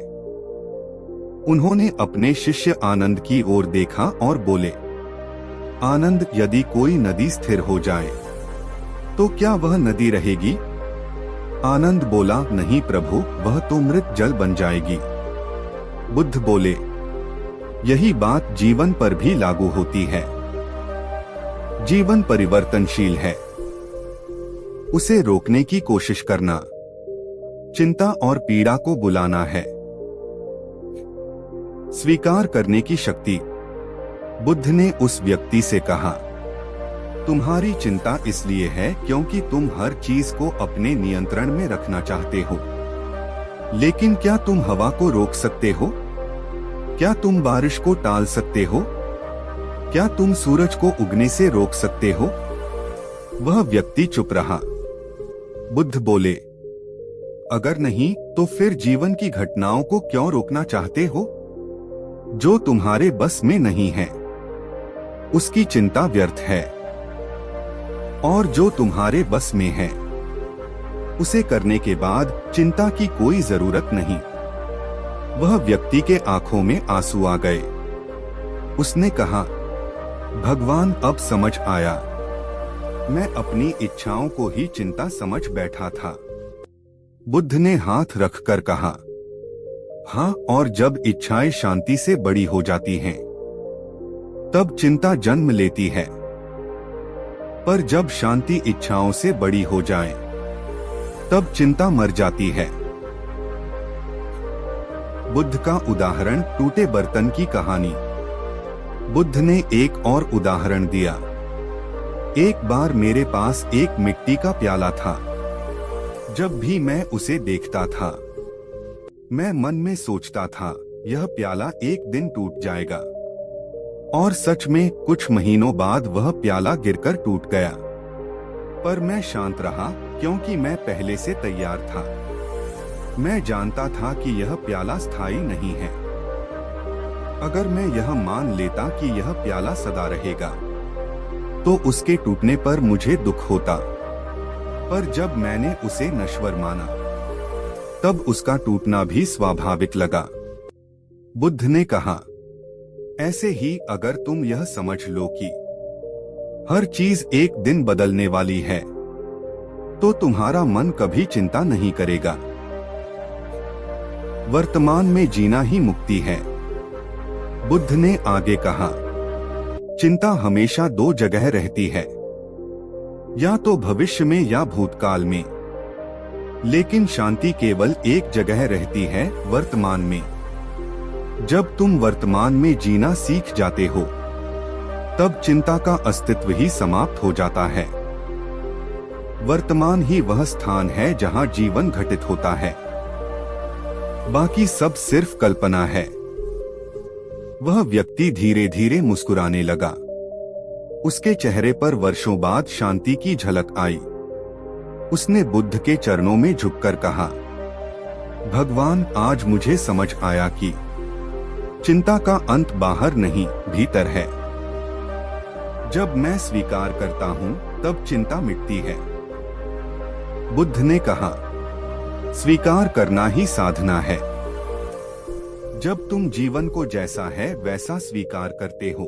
उन्होंने अपने शिष्य आनंद की ओर देखा और बोले, आनंद, यदि कोई नदी स्थिर हो जाए तो क्या वह नदी रहेगी? आनंद बोला, नहीं प्रभु, वह तो मृत जल बन जाएगी। बुद्ध बोले, यही बात जीवन पर भी लागू होती है। जीवन परिवर्तनशील है। उसे रोकने की कोशिश करना चिंता और पीड़ा को बुलाना है। स्वीकार करने की शक्ति। बुद्ध ने उस व्यक्ति से कहा, तुम्हारी चिंता इसलिए है क्योंकि तुम हर चीज को अपने नियंत्रण में रखना चाहते हो। लेकिन क्या तुम हवा को रोक सकते हो? क्या तुम बारिश को टाल सकते हो? क्या तुम सूरज को उगने से रोक सकते हो? वह व्यक्ति चुप रहा। बुद्ध बोले, अगर नहीं तो फिर जीवन की घटनाओं को क्यों रोकना चाहते हो? जो तुम्हारे बस में नहीं है उसकी चिंता व्यर्थ है, और जो तुम्हारे बस में है उसे करने के बाद चिंता की कोई जरूरत नहीं। वह व्यक्ति के आंखों में आंसू आ गए। उसने कहा, भगवान, अब समझ आया। मैं अपनी इच्छाओं को ही चिंता समझ बैठा था। बुद्ध ने हाथ रखकर कहा, हाँ, और जब इच्छाएं शांति से बड़ी हो जाती हैं, तब चिंता जन्म लेती है। पर जब शांति इच्छाओं से बड़ी हो जाए, तब चिंता मर जाती है। बुद्ध का उदाहरण, टूटे बर्तन की कहानी। बुद्ध ने एक और उदाहरण दिया। एक बार मेरे पास एक मिट्टी का प्याला था। जब भी मैं उसे देखता था, मैं मन में सोचता था, यह प्याला एक दिन टूट जाएगा। और सच में कुछ महीनों बाद वह प्याला गिरकर टूट गया। पर मैं शांत रहा क्योंकि मैं पहले से तैयार था। मैं जानता था कि यह प्याला स्थायी नहीं है। अगर मैं यह मान लेता कि यह प्याला सदा रहेगा, तो उसके टूटने पर मुझे दुख होता। पर जब मैंने उसे नश्वर माना, तब उसका टूटना भी स्वाभाविक लगा। बुद्ध ने कहा, ऐसे ही अगर तुम यह समझ लो कि हर चीज एक दिन बदलने वाली है, तो तुम्हारा मन कभी चिंता नहीं करेगा। वर्तमान में जीना ही मुक्ति है। बुद्ध ने आगे कहा, चिंता हमेशा दो जगह रहती है, या तो भविष्य में या भूतकाल में। लेकिन शांति केवल एक जगह रहती है, वर्तमान में। जब तुम वर्तमान में जीना सीख जाते हो, तब चिंता का अस्तित्व ही समाप्त हो जाता है। वर्तमान ही वह स्थान है जहां जीवन घटित होता है। बाकी सब सिर्फ कल्पना है। वह व्यक्ति धीरे धीरे मुस्कुराने लगा। उसके चेहरे पर वर्षों बाद शांति की झलक आई। उसने बुद्ध के चरणों में झुककर कहा, भगवान, आज मुझे समझ आया कि चिंता का अंत बाहर नहीं, भीतर है। जब मैं स्वीकार करता हूँ, तब चिंता मिटती है। बुद्ध ने कहा, स्वीकार करना ही साधना है। जब तुम जीवन को जैसा है वैसा स्वीकार करते हो,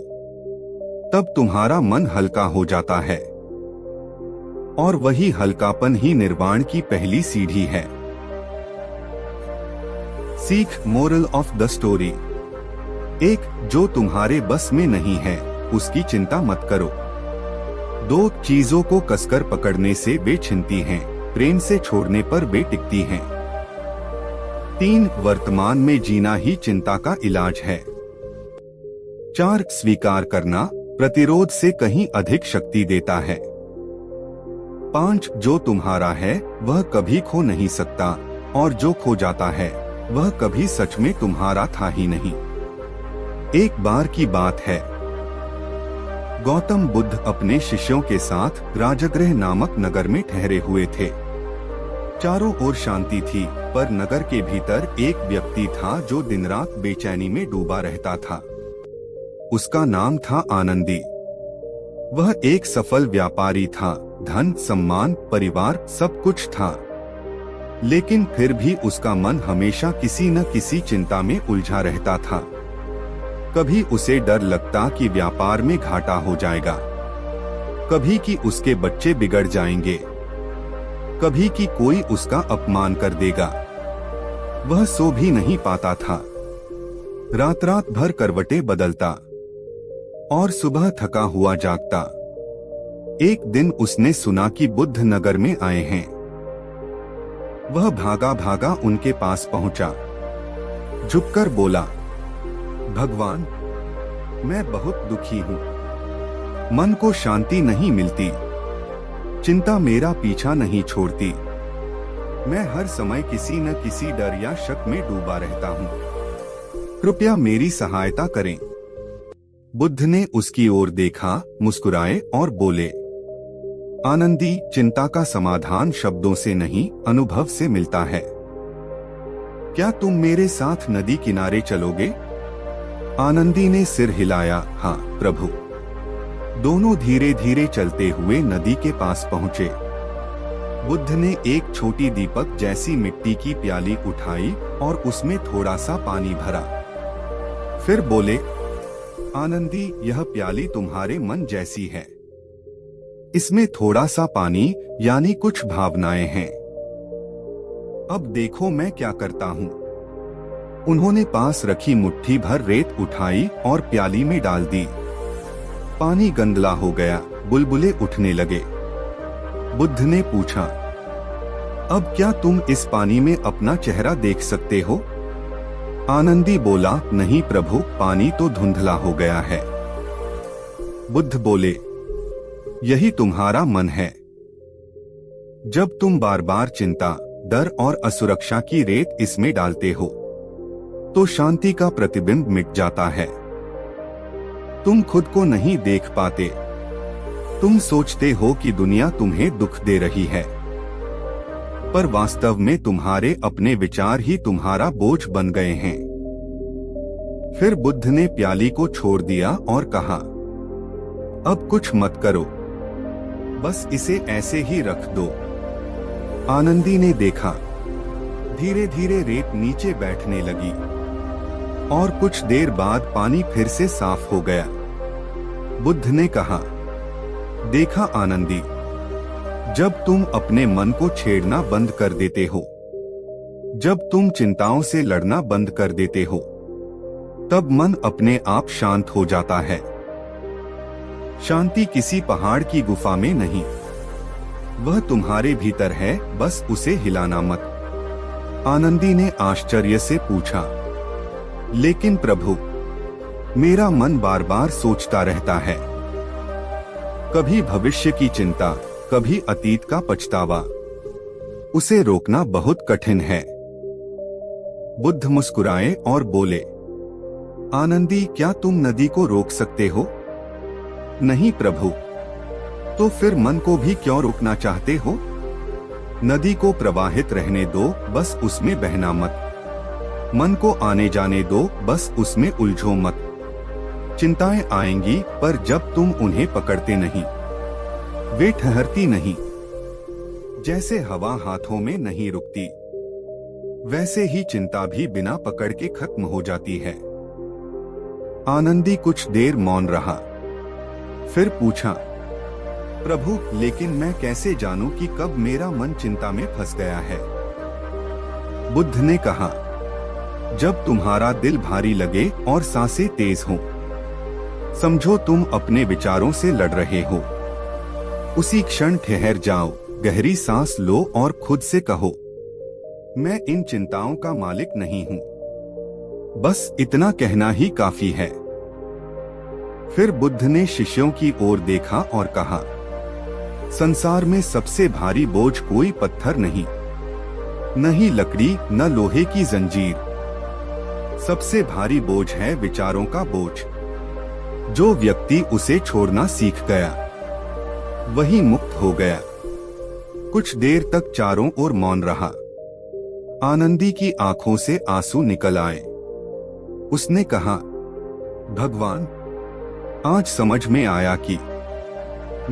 तब तुम्हारा मन हल्का हो जाता है। और वही हल्कापन ही निर्वाण की पहली सीढ़ी है। सीख, मोरल ऑफ द स्टोरी। एक, जो तुम्हारे बस में नहीं है उसकी चिंता मत करो। दो, चीजों को कसकर पकड़ने से वे छिनती हैं, प्रेम से छोड़ने पर वे टिकती हैं। तीन, वर्तमान में जीना ही चिंता का इलाज है। चार, स्वीकार करना प्रतिरोध से कहीं अधिक शक्ति देता है। पांच, जो तुम्हारा है वह कभी खो नहीं सकता, और जो खो जाता है वह कभी सच में तुम्हारा था ही नहीं। एक बार की बात है, गौतम बुद्ध अपने शिष्यों के साथ राजगृह नामक नगर में ठहरे हुए थे। चारों ओर शांति थी, पर नगर के भीतर एक व्यक्ति था जो दिन रात बेचैनी में डूबा रहता था। उसका नाम था आनंदी। वह एक सफल व्यापारी था, धन, सम्मान, परिवार सब कुछ था। लेकिन फिर भी उसका मन हमेशा किसी न किसी चिंता में उलझा रहता था। कभी उसे डर लगता कि व्यापार में घाटा हो जाएगा, कभी कि उसके बच्चे बिगड़ जाएंगे, कभी कि कोई उसका अपमान कर देगा। वह सो भी नहीं पाता था, रात रात भर करवटें बदलता और सुबह थका हुआ जागता। एक दिन उसने सुना कि बुद्ध नगर में आए हैं। वह भागा भागा उनके पास पहुंचा, झुककर बोला, भगवान, मैं बहुत दुखी हूं, मन को शांति नहीं मिलती, चिंता मेरा पीछा नहीं छोड़ती, मैं हर समय किसी न किसी डर या शक में डूबा रहता हूं, कृपया मेरी सहायता करें। बुद्ध ने उसकी ओर देखा, मुस्कुराए और बोले, आनंदी, चिंता का समाधान शब्दों से नहीं, अनुभव से मिलता है। क्या तुम मेरे साथ नदी किनारे चलोगे? आनंदी ने सिर हिलाया, हाँ प्रभु। दोनों धीरे धीरे चलते हुए नदी के पास पहुंचे। बुद्ध ने एक छोटी दीपक जैसी मिट्टी की प्याली उठाई और उसमें थोड़ा सा पानी भरा। फिर बोले, आनंदी, यह प्याली तुम्हारे मन जैसी है। इसमें थोड़ा सा पानी यानी कुछ भावनाएं हैं। अब देखो मैं क्या करता हूँ। उन्होंने पास रखी मुट्ठी भर रेत उठाई और प्याली में डाल दी। पानी गंदला हो गया, बुलबुले उठने लगे। बुद्ध ने पूछा, अब क्या तुम इस पानी में अपना चेहरा देख सकते हो? आनंदी बोला, नहीं प्रभु, पानी तो धुंधला हो गया है। बुद्ध बोले, यही तुम्हारा मन है। जब तुम बार बार चिंता, डर और असुरक्षा की रेत इसमें डालते हो, तो शांति का प्रतिबिंब मिट जाता है। तुम खुद को नहीं देख पाते। तुम सोचते हो कि दुनिया तुम्हें दुख दे रही है, पर वास्तव में तुम्हारे अपने विचार ही तुम्हारा बोझ बन गए हैं। फिर बुद्ध ने प्याली को छोड़ दिया और कहा, अब कुछ मत करो, बस इसे ऐसे ही रख दो। आनंदी ने देखा, धीरे धीरे रेत नीचे बैठने लगी और कुछ देर बाद पानी फिर से साफ हो गया। बुद्ध ने कहा, देखा आनंदी, जब तुम अपने मन को छेड़ना बंद कर देते हो, जब तुम चिंताओं से लड़ना बंद कर देते हो, तब मन अपने आप शांत हो जाता है। शांति किसी पहाड़ की गुफा में नहीं, वह तुम्हारे भीतर है, बस उसे हिलाना मत। आनंदी ने आश्चर्य से पूछा, लेकिन प्रभु, मेरा मन बार बार सोचता रहता है, कभी भविष्य की चिंता, कभी अतीत का पछतावा। उसे रोकना बहुत कठिन है। बुद्ध मुस्कुराए और बोले, आनंदी, क्या तुम नदी को रोक सकते हो? नहीं प्रभु। तो फिर मन को भी क्यों रोकना चाहते हो? नदी को प्रवाहित रहने दो, बस उसमें बहना मत। मन को आने जाने दो, बस उसमें उलझो मत। चिंताएं आएंगी, पर जब तुम उन्हें पकड़ते नहीं, वे ठहरती नहीं। जैसे हवा हाथों में नहीं रुकती, वैसे ही चिंता भी बिना पकड़ के खत्म हो जाती है। आनंदी कुछ देर मौन रहा, फिर पूछा, प्रभु, लेकिन मैं कैसे जानूं कि कब मेरा मन चिंता में फंस गया है? बुद्ध ने कहा, जब तुम्हारा दिल भारी लगे और सांसें तेज हों, समझो तुम अपने विचारों से लड़ रहे हो। उसी क्षण ठहर जाओ, गहरी सांस लो और खुद से कहो, मैं इन चिंताओं का मालिक नहीं हूं। बस इतना कहना ही काफी है। फिर बुद्ध ने शिष्यों की ओर देखा और कहा, संसार में सबसे भारी बोझ कोई पत्थर नहीं, न ही लकड़ी, न लोहे की जंजीर। सबसे भारी बोझ है विचारों का बोझ। जो व्यक्ति उसे छोड़ना सीख गया, वही मुक्त हो गया। कुछ देर तक चारों ओर मौन रहा। आनंदी की आंखों से आंसू निकल आए। उसने कहा, भगवान, आज समझ में आया कि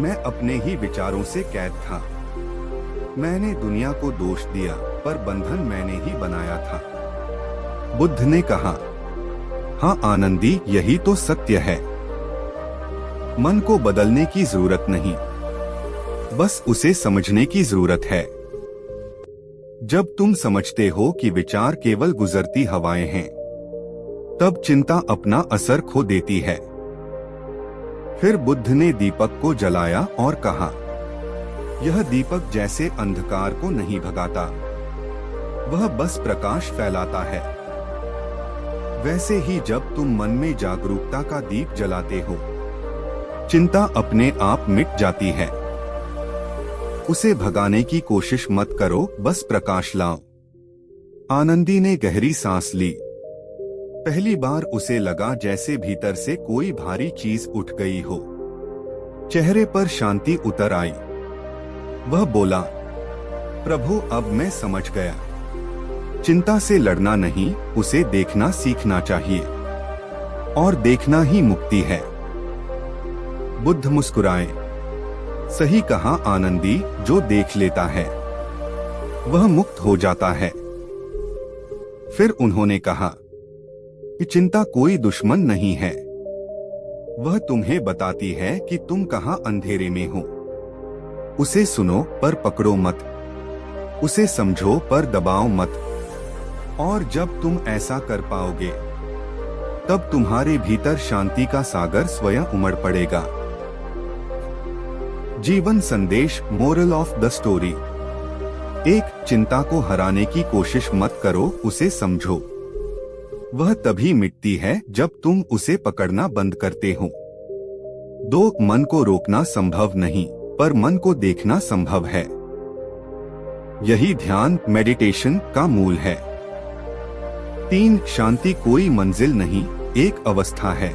मैं अपने ही विचारों से कैद था। मैंने दुनिया को दोष दिया, पर बंधन मैंने ही बनाया था। बुद्ध ने कहा, हाँ आनंदी, यही तो सत्य है। मन को बदलने की जरूरत नहीं, बस उसे समझने की जरूरत है। जब तुम समझते हो कि विचार केवल गुजरती हवाएं हैं, तब चिंता अपना असर खो देती है। फिर बुद्ध ने दीपक को जलाया और कहा, यह दीपक जैसे अंधकार को नहीं भगाता, वह बस प्रकाश फैलाता है। वैसे ही जब तुम मन में जागरूकता का दीप जलाते हो, चिंता अपने आप मिट जाती है। उसे भगाने की कोशिश मत करो, बस प्रकाश लाओ। आनंदी ने गहरी सांस ली। पहली बार उसे लगा जैसे भीतर से कोई भारी चीज उठ गई हो। चेहरे पर शांति उतर आई। वह बोला, प्रभु, अब मैं समझ गया। चिंता से लड़ना नहीं, उसे देखना सीखना चाहिए, और देखना ही मुक्ति है। बुद्ध मुस्कुराए। सही कहा आनंदी, जो देख लेता है वह मुक्त हो जाता है। फिर उन्होंने कहा कि चिंता कोई दुश्मन नहीं है, वह तुम्हें बताती है कि तुम कहाँ अंधेरे में हो। उसे सुनो पर पकड़ो मत, उसे समझो पर दबाओ मत। और जब तुम ऐसा कर पाओगे, तब तुम्हारे भीतर शांति का सागर स्वयं उमड़ पड़ेगा। जीवन संदेश, मोरल ऑफ द स्टोरी। 1. चिंता को हराने की कोशिश मत करो, उसे समझो। वह तभी मिटती है जब तुम उसे पकड़ना बंद करते हो। 2. मन को रोकना संभव नहीं, पर मन को देखना संभव है। यही ध्यान, मेडिटेशन का मूल है। 3. शांति कोई मंजिल नहीं, एक अवस्था है,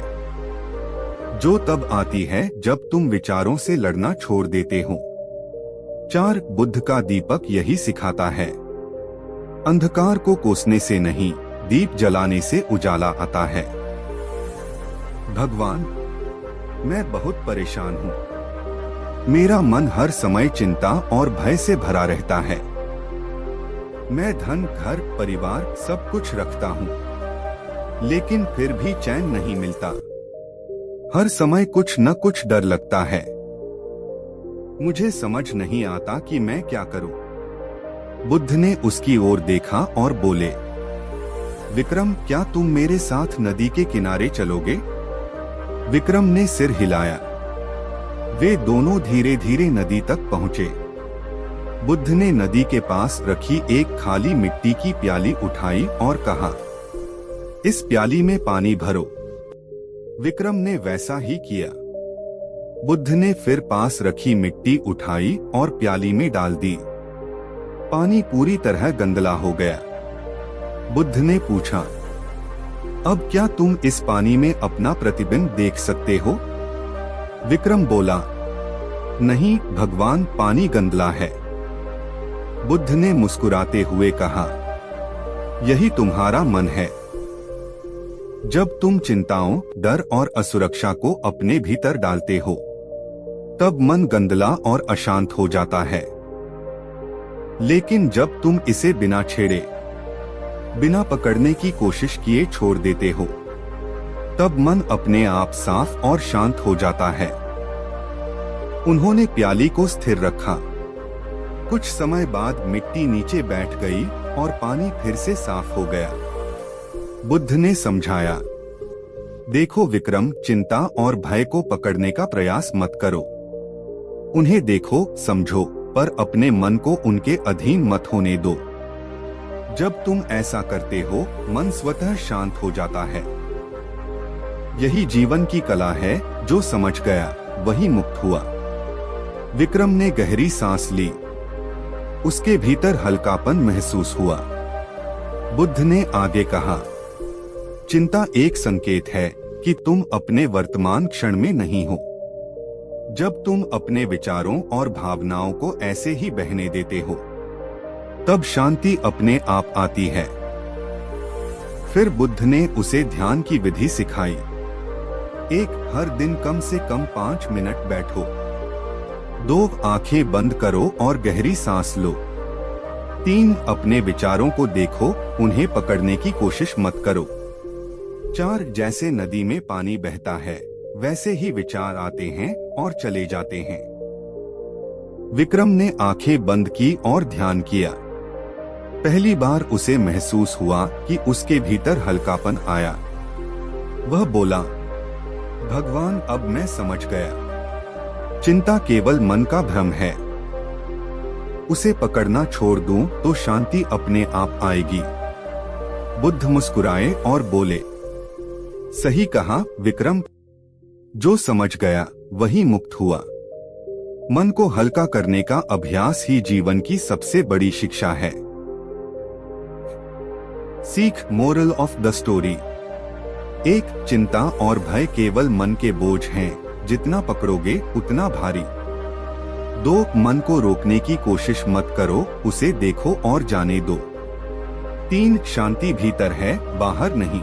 जो तब आती है जब तुम विचारों से लड़ना छोड़ देते हो। 4. बुद्ध का दीपक यही सिखाता है, अंधकार को कोसने से नहीं, दीप जलाने से उजाला आता है। भगवान, मैं बहुत परेशान हूँ। मेरा मन हर समय चिंता और भय से भरा रहता है। मैं धन, घर, परिवार सब कुछ रखता हूँ, लेकिन फिर भी चैन नहीं मिलता। हर समय कुछ न कुछ डर लगता है। मुझे समझ नहीं आता कि मैं क्या करूँ। बुद्ध ने उसकी ओर देखा और बोले, विक्रम, क्या तुम मेरे साथ नदी के किनारे चलोगे? विक्रम ने सिर हिलाया। वे दोनों धीरे धीरे नदी तक पहुंचे। बुद्ध ने नदी के पास रखी एक खाली मिट्टी की प्याली उठाई और कहा, इस प्याली में पानी भरो। विक्रम ने वैसा ही किया। बुद्ध ने फिर पास रखी मिट्टी उठाई और प्याली में डाल दी। पानी पूरी तरह गंदला हो गया। बुद्ध ने पूछा, अब क्या तुम इस पानी में अपना प्रतिबिंब देख सकते हो? विक्रम बोला, नहीं भगवान, पानी गंदला है। बुद्ध ने मुस्कुराते हुए कहा, यही तुम्हारा मन है। जब तुम चिंताओं, डर और असुरक्षा को अपने भीतर डालते हो, तब मन गंदला और अशांत हो जाता है। लेकिन जब तुम इसे बिना छेड़े, बिना पकड़ने की कोशिश किए छोड़ देते हो, तब मन अपने आप साफ और शांत हो जाता है। उन्होंने प्याली को स्थिर रखा। कुछ समय बाद मिट्टी नीचे बैठ गई और पानी फिर से साफ हो गया। बुद्ध ने समझाया, देखो विक्रम, चिंता और भय को पकड़ने का प्रयास मत करो। उन्हें देखो, समझो, पर अपने मन को उनके अधीन मत होने दो। जब तुम ऐसा करते हो, मन स्वतः शांत हो जाता है। यही जीवन की कला है, जो समझ गया वही मुक्त हुआ। विक्रम ने गहरी सांस ली। उसके भीतर हल्कापन महसूस हुआ। बुद्ध ने आगे कहा, चिंता एक संकेत है कि तुम अपने वर्तमान क्षण में नहीं हो। जब तुम अपने विचारों और भावनाओं को ऐसे ही बहने देते हो, तब शांति अपने आप आती है। फिर बुद्ध ने उसे ध्यान की विधि सिखाई। एक, हर दिन कम से कम 5 मिनट बैठो। 2, आंखें बंद करो और गहरी सांस लो। 3, अपने विचारों को देखो, उन्हें पकड़ने की कोशिश मत करो। 4, जैसे नदी में पानी बहता है वैसे ही विचार आते हैं और चले जाते हैं। विक्रम ने आंखें बंद की और ध्यान किया। पहली बार उसे महसूस हुआ कि उसके भीतर हल्कापन आया। वह बोला, भगवान, अब मैं समझ गया। चिंता केवल मन का भ्रम है। उसे पकड़ना छोड़ दूं तो शांति अपने आप आएगी। बुद्ध मुस्कुराए और बोले, सही कहा विक्रम। जो समझ गया वही मुक्त हुआ। मन को हल्का करने का अभ्यास ही जीवन की सबसे बड़ी शिक्षा है। सीख, मोरल ऑफ द स्टोरी। 1, चिंता और भय केवल मन के बोझ हैं, जितना पकड़ोगे उतना भारी। 2, मन को रोकने की कोशिश मत करो, उसे देखो और जाने दो। 3, शांति भीतर है, बाहर नहीं।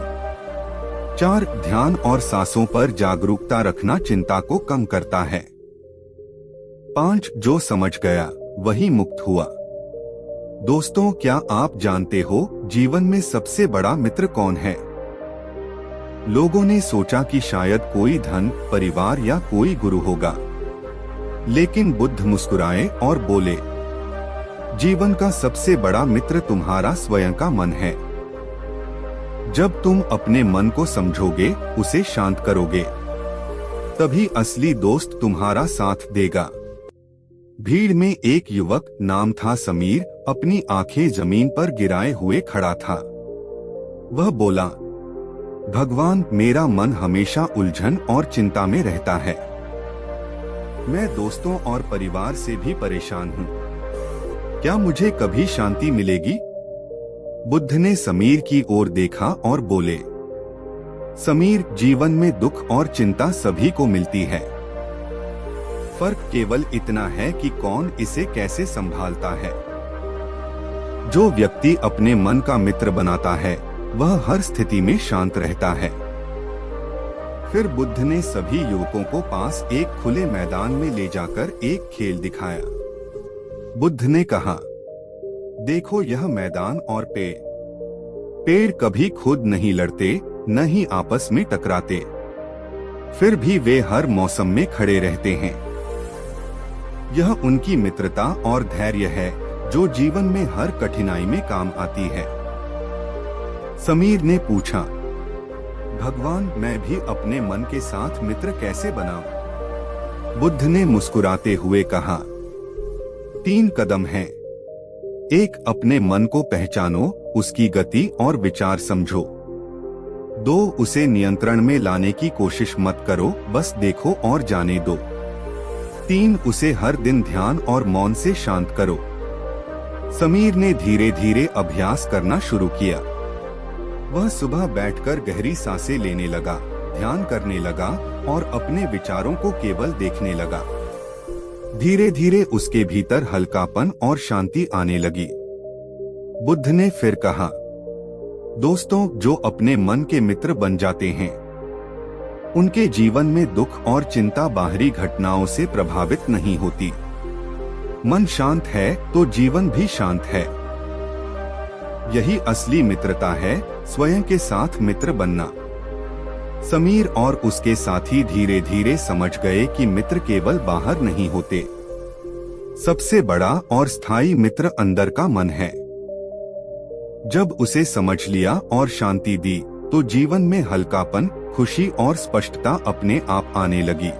4, ध्यान और सांसों पर जागरूकता रखना चिंता को कम करता है। 5, जो समझ गया वही मुक्त हुआ। दोस्तों, क्या आप जानते हो जीवन में सबसे बड़ा मित्र कौन है? लोगों ने सोचा कि शायद कोई धन, परिवार या कोई गुरु होगा, लेकिन बुद्ध मुस्कुराए और बोले, जीवन का सबसे बड़ा मित्र तुम्हारा स्वयं का मन है। जब तुम अपने मन को समझोगे, उसे शांत करोगे, तभी असली दोस्त तुम्हारा साथ देगा। भीड़ में एक युवक, नाम था समीर, अपनी आंखें जमीन पर गिराए हुए खड़ा था। वह बोला, भगवान, मेरा मन हमेशा उलझन और चिंता में रहता है। मैं दोस्तों और परिवार से भी परेशान हूँ। क्या मुझे कभी शांति मिलेगी? बुद्ध ने समीर की ओर देखा और बोले, समीर, जीवन में दुख और चिंता सभी को मिलती है। फर्क केवल इतना है कि कौन इसे कैसे संभालता है। जो व्यक्ति अपने मन का मित्र बनाता है, वह हर स्थिति में शांत रहता है। फिर बुद्ध ने सभी युवकों को पास एक खुले मैदान में ले जाकर एक खेल दिखाया। बुद्ध ने कहा, देखो यह मैदान और पेड़। पेड़ कभी खुद नहीं लड़ते, न ही आपस में टकराते, फिर भी वे हर मौसम में खड़े रहते हैं। यह उनकी मित्रता और धैर्य है जो जीवन में हर कठिनाई में काम आती है। समीर ने पूछा, भगवान, मैं भी अपने मन के साथ मित्र कैसे बनाऊं? बुद्ध ने मुस्कुराते हुए कहा, 3 कदम हैं। 1, अपने मन को पहचानो, उसकी गति और विचार समझो। 2, उसे नियंत्रण में लाने की कोशिश मत करो, बस देखो और जाने दो। 3, उसे हर दिन ध्यान और मौन से शांत करो। समीर ने धीरे धीरे अभ्यास करना शुरू किया। वह सुबह बैठकर गहरी सांसें लेने लगा, ध्यान करने लगा और अपने विचारों को केवल देखने लगा। धीरे धीरे उसके भीतर हल्कापन और शांति आने लगी। बुद्ध ने फिर कहा, दोस्तों, जो अपने मन के मित्र बन जाते हैं, उनके जीवन में दुख और चिंता बाहरी घटनाओं से प्रभावित नहीं होती। मन शांत है तो जीवन भी शांत है। यही असली मित्रता है, स्वयं के साथ मित्र बनना। समीर और उसके साथी धीरे धीरे समझ गए कि मित्र केवल बाहर नहीं होते, सबसे बड़ा और स्थायी मित्र अंदर का मन है। जब उसे समझ लिया और शांति दी, तो जीवन में हल्कापन, खुशी और स्पष्टता अपने आप आने लगी।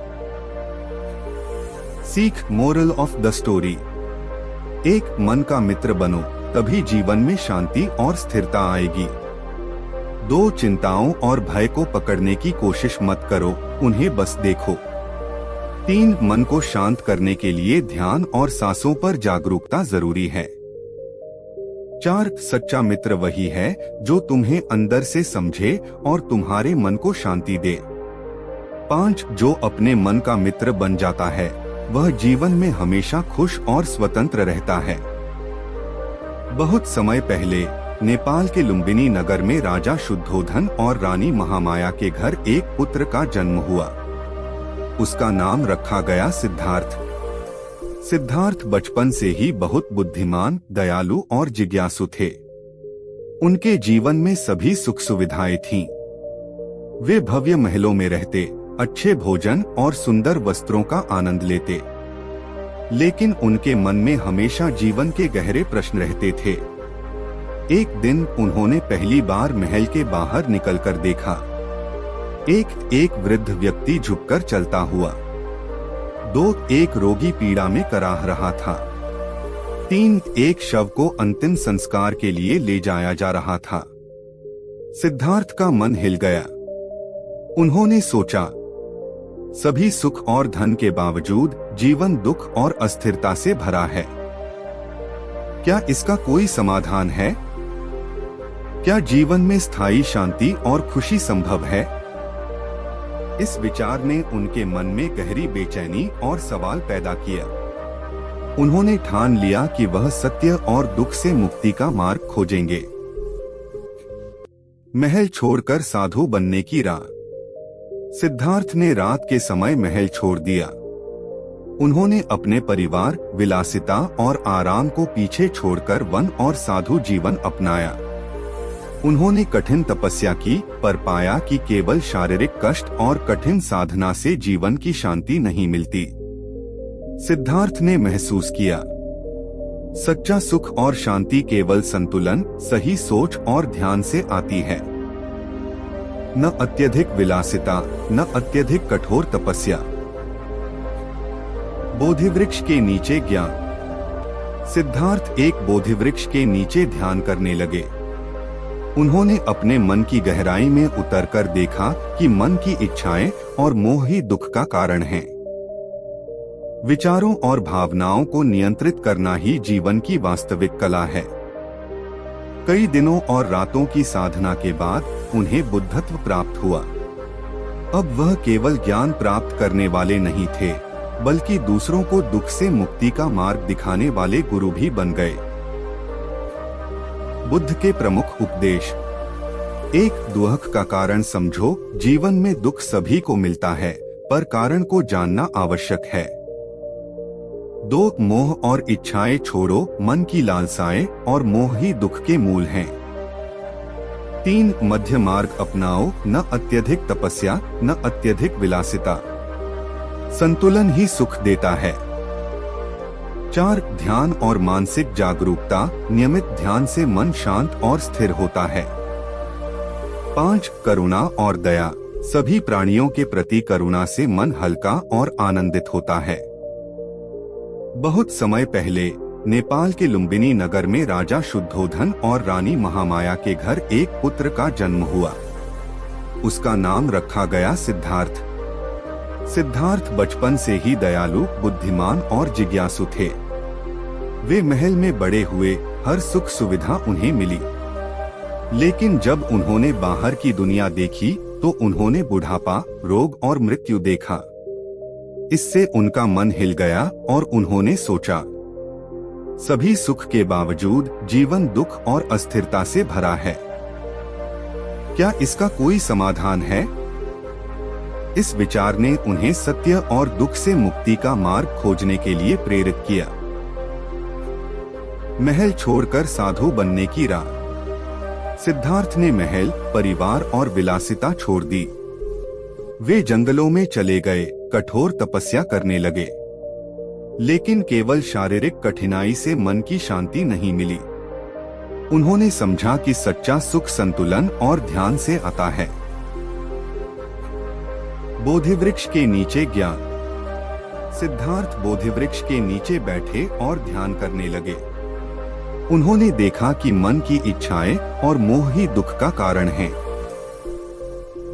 सीख, मोरल ऑफ द स्टोरी। 1, मन का मित्र बनो, तभी जीवन में शांति और स्थिरता आएगी। 2, चिंताओं और भय को पकड़ने की कोशिश मत करो, उन्हें बस देखो। 3, मन को शांत करने के लिए ध्यान और सांसों पर जागरूकता जरूरी है। 4, सच्चा मित्र वही है जो तुम्हें अंदर से समझे और तुम्हारे मन को शांति दे। 5, जो अपने मन का मित्र बन जाता है, वह जीवन में हमेशा खुश और स्वतंत्र रहता है। बहुत समय पहले नेपाल के लुम्बिनी नगर में राजा शुद्धोधन और रानी महामाया के घर एक पुत्र का जन्म हुआ। उसका नाम रखा गया सिद्धार्थ। सिद्धार्थ बचपन से ही बहुत बुद्धिमान, दयालु और जिज्ञासु थे। उनके जीवन में सभी सुख सुविधाएं थीं। वे भव्य महलों में रहते, अच्छे भोजन और सुंदर वस्त्रों का आनंद लेते। लेकिन उनके मन में हमेशा जीवन के गहरे प्रश्न रहते थे। एक दिन उन्होंने पहली बार महल के बाहर निकलकर देखा। एक वृद्ध व्यक्ति झुककर चलता हुआ। 2 एक रोगी पीड़ा में कराह रहा था। 3 एक शव को अंतिम संस्कार के लिए ले जाया जा रहा था। सिद्धार्थ का मन हिल गया। उन्होंने सोचा, सभी सुख और धन के बावजूद जीवन दुख और अस्थिरता से भरा है। क्या इसका कोई समाधान है? क्या जीवन में स्थायी शांति और खुशी संभव है? इस विचार ने उनके मन में गहरी बेचैनी और सवाल पैदा किया। उन्होंने ठान लिया कि वह सत्य और दुख से मुक्ति का मार्ग खोजेंगे। महल छोड़कर साधु बनने की राह। सिद्धार्थ ने रात के समय महल छोड़ दिया। उन्होंने अपने परिवार, विलासिता और आराम को पीछे छोड़कर वन और साधु जीवन अपनाया। उन्होंने कठिन तपस्या की, पर पाया कि केवल शारीरिक कष्ट और कठिन साधना से जीवन की शांति नहीं मिलती। सिद्धार्थ ने महसूस किया, सच्चा सुख और शांति केवल संतुलन, सही सोच और ध्यान से आती है। न अत्यधिक विलासिता, न अत्यधिक कठोर तपस्या। बोधिवृक्ष के नीचे ज्ञान। सिद्धार्थ एक बोधिवृक्ष के नीचे ध्यान करने लगे। उन्होंने अपने मन की गहराई में उतरकर देखा कि मन की इच्छाएं और मोह ही दुख का कारण हैं। विचारों और भावनाओं को नियंत्रित करना ही जीवन की वास्तविक कला है। कई दिनों और रातों की साधना के बाद उन्हें बुद्धत्व प्राप्त हुआ। अब वह केवल ज्ञान प्राप्त करने वाले नहीं थे, बल्कि दूसरों को दुख से मुक्ति का मार्ग दिखाने वाले गुरु भी बन गए। बुद्ध के प्रमुख उपदेश। 1 दुख का कारण समझो। जीवन में दुख सभी को मिलता है, पर कारण को जानना आवश्यक है। 2 मोह और इच्छाएं छोड़ो। मन की लालसाएं और मोह ही दुख के मूल हैं। 3 मध्य मार्ग अपनाओ। न अत्यधिक तपस्या, न अत्यधिक विलासिता। संतुलन ही सुख देता है। 4 ध्यान और मानसिक जागरूकता। नियमित ध्यान से मन शांत और स्थिर होता है। 5 करुणा और दया। सभी प्राणियों के प्रति करुणा से मन हल्का और आनंदित होता है। बहुत समय पहले नेपाल के लुम्बिनी नगर में राजा शुद्धोधन और रानी महामाया के घर एक पुत्र का जन्म हुआ। उसका नाम रखा गया सिद्धार्थ। सिद्धार्थ बचपन से ही दयालु, बुद्धिमान और जिज्ञासु थे। वे महल में बड़े हुए, हर सुख सुविधा उन्हें मिली। लेकिन जब उन्होंने बाहर की दुनिया देखी तो उन्होंने बुढ़ापा, रोग और मृत्यु देखा। इससे उनका मन हिल गया और उन्होंने सोचा, सभी सुख के बावजूद जीवन दुख और अस्थिरता से भरा है। क्या इसका कोई समाधान है? इस विचार ने उन्हें सत्य और दुख से मुक्ति का मार्ग खोजने के लिए प्रेरित किया। महल छोड़कर साधु बनने की राह। सिद्धार्थ ने महल, परिवार और विलासिता छोड़ दी। वे जंगलों में चले गए, कठोर तपस्या करने लगे। लेकिन केवल शारीरिक कठिनाई से मन की शांति नहीं मिली। उन्होंने समझा कि सच्चा सुख संतुलन और ध्यान से आता है। बोधिवृक्ष के नीचे ज्ञान। सिद्धार्थ बोधिवृक्ष के नीचे बैठे और ध्यान करने लगे। उन्होंने देखा कि मन की इच्छाएं और मोह ही दुख का कारण हैं।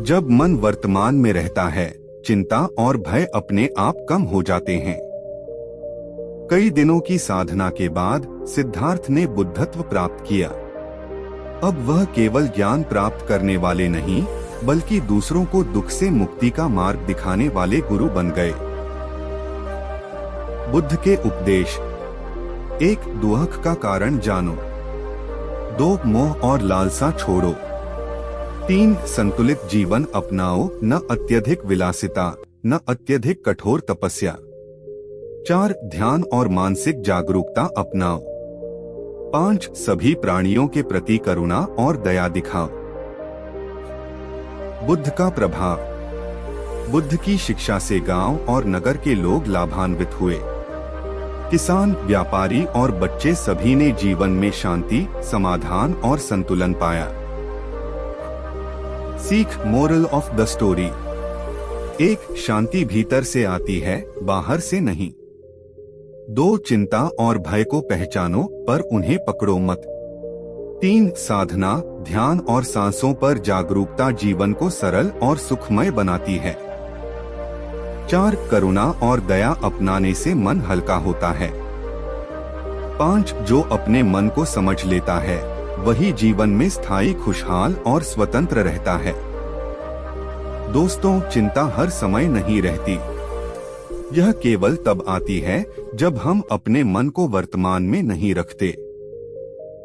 जब मन वर्तमान में रहता है, चिंता और भय अपने आप कम हो जाते हैं। कई दिनों की साधना के बाद सिद्धार्थ ने बुद्धत्व प्राप्त किया। अब वह केवल ज्ञान प्राप्त करने वाले नहीं, बल्कि दूसरों को दुख से मुक्ति का मार्ग दिखाने वाले गुरु बन गए। बुद्ध के उपदेश। 1 दुख का कारण जानो। 2 मोह और लालसा छोड़ो। 3 संतुलित जीवन अपनाओ, न अत्यधिक विलासिता न अत्यधिक कठोर तपस्या। 4 ध्यान और मानसिक जागरूकता अपनाओ। 5 सभी प्राणियों के प्रति करुणा और दया दिखाओ। बुद्ध का प्रभाव। बुद्ध की शिक्षा से गांव और नगर के लोग लाभान्वित हुए। किसान, व्यापारी और बच्चे सभी ने जीवन में शांति, समाधान और संतुलन पाया। सीख, मोरल ऑफ द स्टोरी। 1 शांति भीतर से आती है, बाहर से नहीं। 2 चिंता और भय को पहचानो पर उन्हें पकड़ो मत। 3 साधना, ध्यान और सांसों पर जागरूकता जीवन को सरल और सुखमय बनाती है। 4 करुणा और दया अपनाने से मन हल्का होता है। 5 जो अपने मन को समझ लेता है वही जीवन में स्थायी, खुशहाल और स्वतंत्र रहता है। दोस्तों, चिंता हर समय नहीं रहती। यह केवल तब आती है जब हम अपने मन को वर्तमान में नहीं रखते।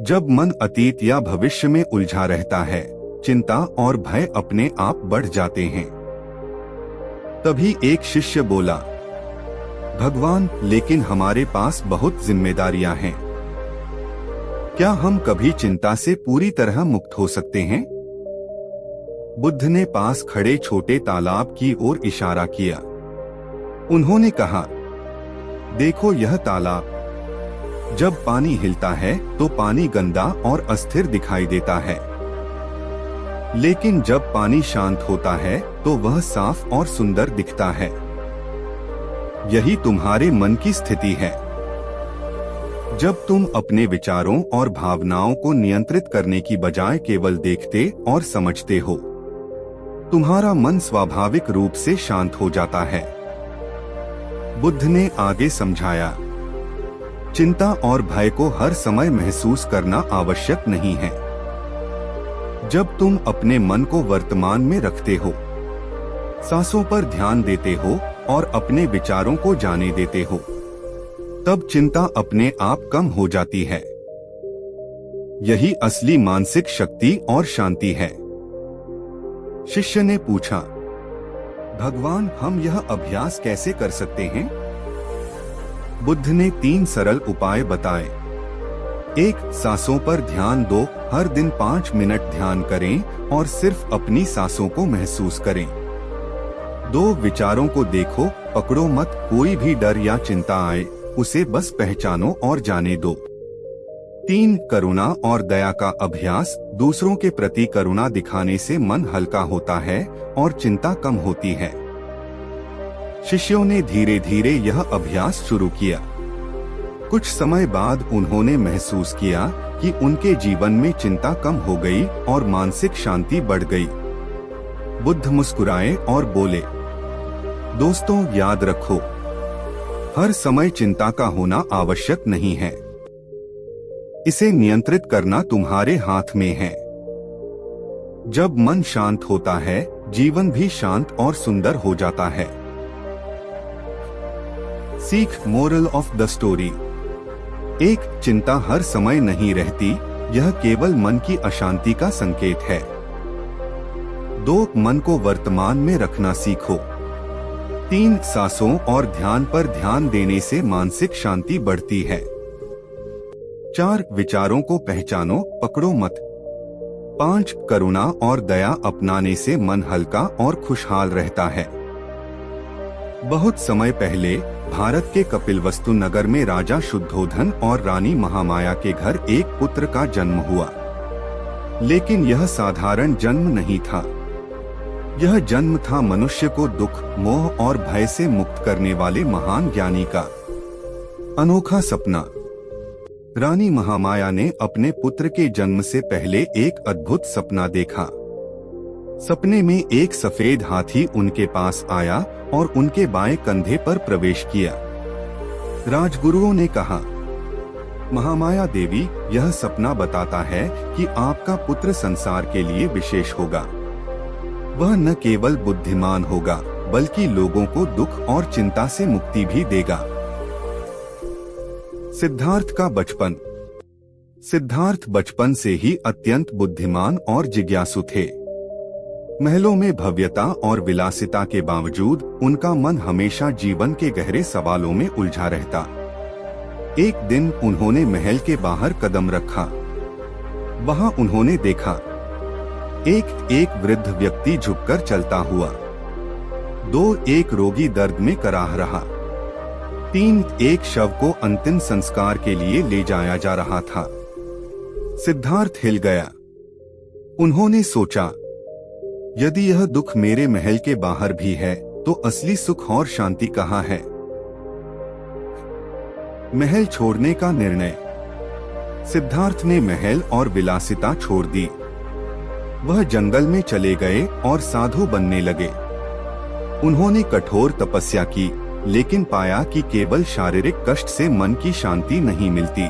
जब मन अतीत या भविष्य में उलझा रहता है, चिंता और भय अपने आप बढ़ जाते हैं। तभी एक शिष्य बोला, भगवान, लेकिन हमारे पास बहुत जिम्मेदारियां हैं। क्या हम कभी चिंता से पूरी तरह मुक्त हो सकते हैं? बुद्ध ने पास खड़े छोटे तालाब की ओर इशारा किया। उन्होंने कहा, देखो यह तालाब। जब पानी हिलता है तो पानी गंदा और अस्थिर दिखाई देता है, लेकिन जब पानी शांत होता है तो वह साफ और सुंदर दिखता है। यही तुम्हारे मन की स्थिति है। जब तुम अपने विचारों और भावनाओं को नियंत्रित करने की बजाय केवल देखते और समझते हो, तुम्हारा मन स्वाभाविक रूप से शांत हो जाता है। बुद्ध ने आगे समझाया, चिंता और भय को हर समय महसूस करना आवश्यक नहीं है। जब तुम अपने मन को वर्तमान में रखते हो, सांसों पर ध्यान देते हो और अपने विचारों को जाने देते हो, तब चिंता अपने आप कम हो जाती है। यही असली मानसिक शक्ति और शांति है। शिष्य ने पूछा, भगवान, हम यह अभ्यास कैसे कर सकते हैं? बुद्ध ने 3 सरल उपाय बताए। 1 सांसों पर ध्यान दो, हर दिन 5 मिनट ध्यान करें और सिर्फ अपनी सांसों को महसूस करें। 2 विचारों को देखो, पकड़ो मत। कोई भी डर या चिंता आए, उसे बस पहचानो और जाने दो। 3 करुणा और दया का अभ्यास। दूसरों के प्रति करुणा दिखाने से मन हल्का होता है और चिंता कम होती है। शिष्यों ने धीरे धीरे यह अभ्यास शुरू किया। कुछ समय बाद उन्होंने महसूस किया कि उनके जीवन में चिंता कम हो गई और मानसिक शांति बढ़ गई। बुद्ध मुस्कुराए और बोले, दोस्तों, याद रखो, हर समय चिंता का होना आवश्यक नहीं है। इसे नियंत्रित करना तुम्हारे हाथ में है। जब मन शांत होता है, जीवन भी शांत और सुंदर हो जाता है। सीख, मोरल ऑफ द स्टोरी। 1 चिंता हर समय नहीं रहती, यह केवल मन की अशांति का संकेत है। 2 मन को वर्तमान में रखना सीखो। 3 सांसों और ध्यान पर ध्यान देने से मानसिक शांति बढ़ती है। 4 विचारों को पहचानो, पकड़ो मत। 5 करुणा और दया अपनाने से मन हल्का और खुशहाल रहता है। बहुत समय पहले भारत के कपिलवस्तु नगर में राजा शुद्धोधन और रानी महामाया के घर एक पुत्र का जन्म हुआ। लेकिन यह साधारण जन्म नहीं था। यह जन्म था मनुष्य को दुख, मोह और भय से मुक्त करने वाले महान ज्ञानी का। अनोखा सपना। रानी महामाया ने अपने पुत्र के जन्म से पहले एक अद्भुत सपना देखा। सपने में एक सफेद हाथी उनके पास आया और उनके बाएं कंधे पर प्रवेश किया। राजगुरुओं ने कहा, महामाया देवी, यह सपना बताता है कि आपका पुत्र संसार के लिए विशेष होगा। वह न केवल बुद्धिमान होगा, बल्कि लोगों को दुख और चिंता से मुक्ति भी देगा। सिद्धार्थ का बचपन। सिद्धार्थ बचपन से ही अत्यंत बुद्धिमान और जिज्ञासु थे। महलों में भव्यता और विलासिता के बावजूद उनका मन हमेशा जीवन के गहरे सवालों में उलझा रहता। एक दिन उन्होंने महल के बाहर कदम रखा। वहां उन्होंने देखा एक वृद्ध व्यक्ति झुककर चलता हुआ, एक रोगी दर्द में कराह रहा, एक शव को अंतिम संस्कार के लिए ले जाया जा रहा था। सिद्धार्थ हिल गया। उन्होंने सोचा, यदि यह दुख मेरे महल के बाहर भी है तो असली सुख और शांति कहाँ है? महल छोड़ने का निर्णय। सिद्धार्थ ने महल और विलासिता छोड़ दी। वह जंगल में चले गए और साधु बनने लगे। उन्होंने कठोर तपस्या की, लेकिन पाया कि केवल शारीरिक कष्ट से मन की शांति नहीं मिलती।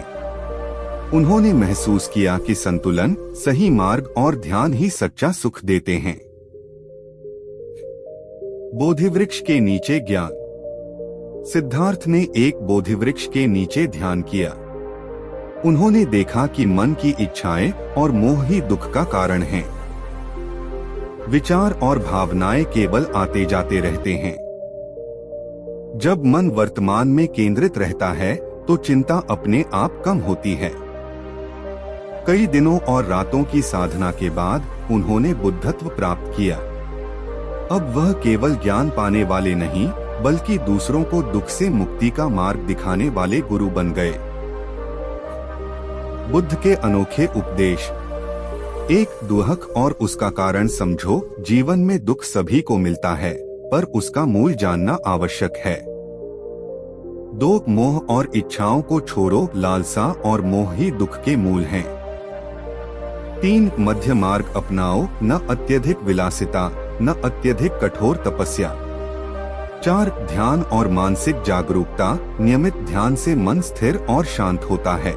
उन्होंने महसूस किया कि संतुलन, सही मार्ग और ध्यान ही सच्चा सुख देते हैं। बोधिवृक्ष के नीचे ज्ञान। सिद्धार्थ ने एक बोधिवृक्ष के नीचे ध्यान किया। उन्होंने देखा कि मन की इच्छाएं और मोह ही दुख का कारण हैं। विचार और भावनाएं केवल आते जाते रहते हैं। जब मन वर्तमान में केंद्रित रहता है तो चिंता अपने आप कम होती है। कई दिनों और रातों की साधना के बाद उन्होंने बुद्धत्व प्राप्त किया। अब वह केवल ज्ञान पाने वाले नहीं, बल्कि दूसरों को दुख से मुक्ति का मार्ग दिखाने वाले गुरु बन गए। बुद्ध के अनोखे उपदेश। एक दुहक और उसका कारण समझो। जीवन में दुख सभी को मिलता है, पर उसका मूल जानना आवश्यक है। मोह और इच्छाओं को छोड़ो। लालसा और मोह ही दुख के मूल हैं। मध्य मार्ग अपनाओ। न अत्यधिक विलासिता, न अत्यधिक कठोर तपस्या। 4 ध्यान और मानसिक जागरूकता। नियमित ध्यान से मन स्थिर और शांत होता है।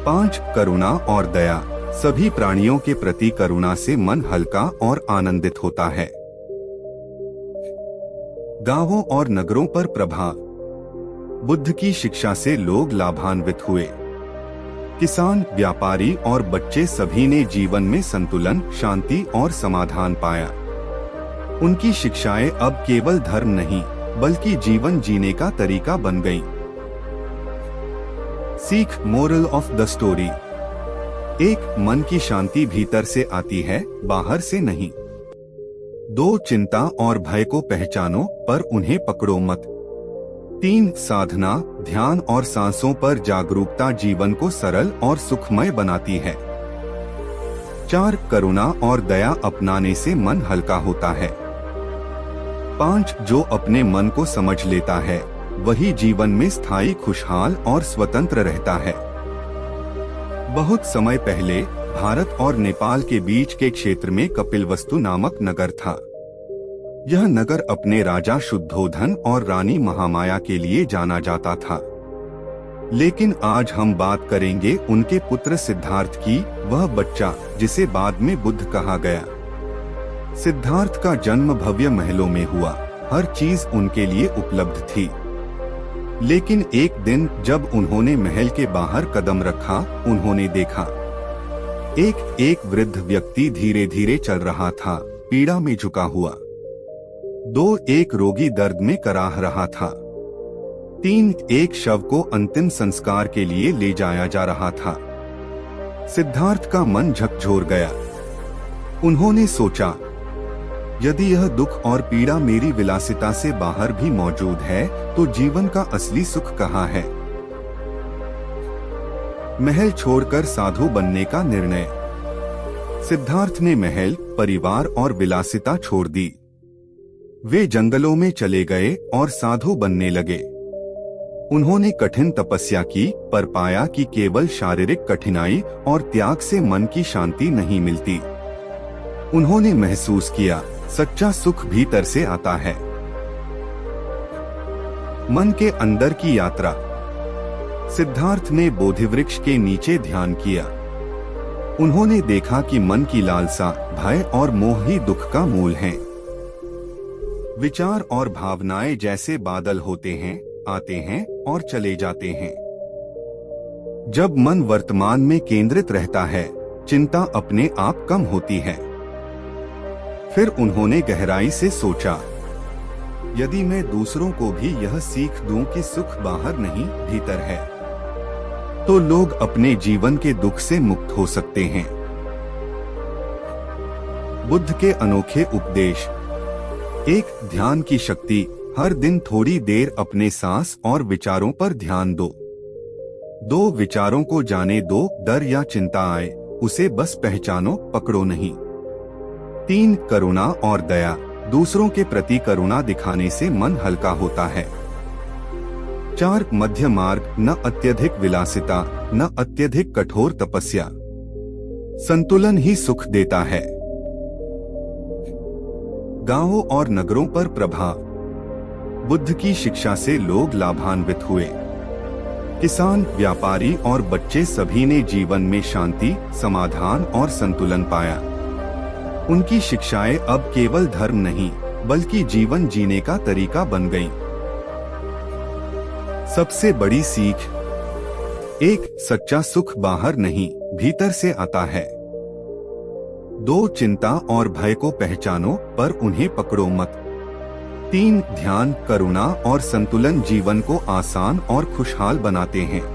5 करुणा और दया। सभी प्राणियों के प्रति करुणा से मन हल्का और आनंदित होता है। गांवों और नगरों पर प्रभाव। बुद्ध की शिक्षा से लोग लाभान्वित हुए। किसान, व्यापारी और बच्चे सभी ने जीवन में संतुलन, शांति और समाधान पाया। उनकी शिक्षाएं अब केवल धर्म नहीं, बल्कि जीवन जीने का तरीका बन गईं। सीख, मोरल ऑफ द स्टोरी। मन की शांति भीतर से आती है, बाहर से नहीं। 2 चिंता और भय को पहचानो, पर उन्हें पकड़ो मत। 3 साधना, ध्यान और सांसों पर जागरूकता जीवन को सरल और सुखमय बनाती है। 4 करुणा और दया अपनाने से मन हल्का होता है। 5 जो अपने मन को समझ लेता है, वही जीवन में स्थायी, खुशहाल और स्वतंत्र रहता है। बहुत समय पहले भारत और नेपाल के बीच के क्षेत्र में कपिलवस्तु नामक नगर था। यह नगर अपने राजा शुद्धोधन और रानी महामाया के लिए जाना जाता था। लेकिन आज हम बात करेंगे उनके पुत्र सिद्धार्थ की, वह बच्चा जिसे बाद में बुद्ध कहा गया। सिद्धार्थ का जन्म भव्य महलों में हुआ। हर चीज उनके लिए उपलब्ध थी। लेकिन एक दिन जब उन्होंने महल के बाहर कदम रखा, उन्होंने देखा एक वृद्ध व्यक्ति धीरे धीरे चल रहा था, पीड़ा में झुका हुआ। एक रोगी दर्द में कराह रहा था। 1 शव को अंतिम संस्कार के लिए ले जाया जा रहा था। सिद्धार्थ का मन झकझोर गया। उन्होंने सोचा, यदि यह दुख और पीड़ा मेरी विलासिता से बाहर भी मौजूद है, तो जीवन का असली सुख कहाँ है? महल छोड़कर साधु बनने का निर्णय। सिद्धार्थ ने महल, परिवार और विलासिता छोड़ दी। वे जंगलों में चले गए और साधु बनने लगे। उन्होंने कठिन तपस्या की, पर पाया कि केवल शारीरिक कठिनाई और त्याग से मन की शांति नहीं मिलती। उन्होंने महसूस किया, सच्चा सुख भीतर से आता है। मन के अंदर की यात्रा। सिद्धार्थ ने बोधिवृक्ष के नीचे ध्यान किया। उन्होंने देखा कि मन की लालसा, भय और मोह ही दुख का मूल हैं। विचार और भावनाएं जैसे बादल होते हैं, आते हैं और चले जाते हैं। जब मन वर्तमान में केंद्रित रहता है, चिंता अपने आप कम होती है। फिर उन्होंने गहराई से सोचा, यदि मैं दूसरों को भी यह सीख दूं कि सुख बाहर नहीं भीतर है, तो लोग अपने जीवन के दुख से मुक्त हो सकते हैं। बुद्ध के अनोखे उपदेश। 1. ध्यान की शक्ति। हर दिन थोड़ी देर अपने सांस और विचारों पर ध्यान दो। 2. विचारों को जाने दो, डर या चिंता आए, उसे बस पहचानो, पकड़ो नहीं। 3. करुणा और दया। दूसरों के प्रति करुणा दिखाने से मन हल्का होता है। 4. मध्य मार्ग। न अत्यधिक विलासिता, न अत्यधिक कठोर तपस्या। संतुलन ही सुख देता है। गांवों और नगरों पर प्रभाव। बुद्ध की शिक्षा से लोग लाभान्वित हुए। किसान, व्यापारी और बच्चे सभी ने जीवन में शांति, समाधान और संतुलन पाया। उनकी शिक्षाएं अब केवल धर्म नहीं, बल्कि जीवन जीने का तरीका बन गईं। सबसे बड़ी सीख। 1. सच्चा सुख बाहर नहीं, भीतर से आता है। 2. चिंता और भय को पहचानो, पर उन्हें पकड़ो मत। 3. ध्यान, करुणा और संतुलन जीवन को आसान और खुशहाल बनाते हैं।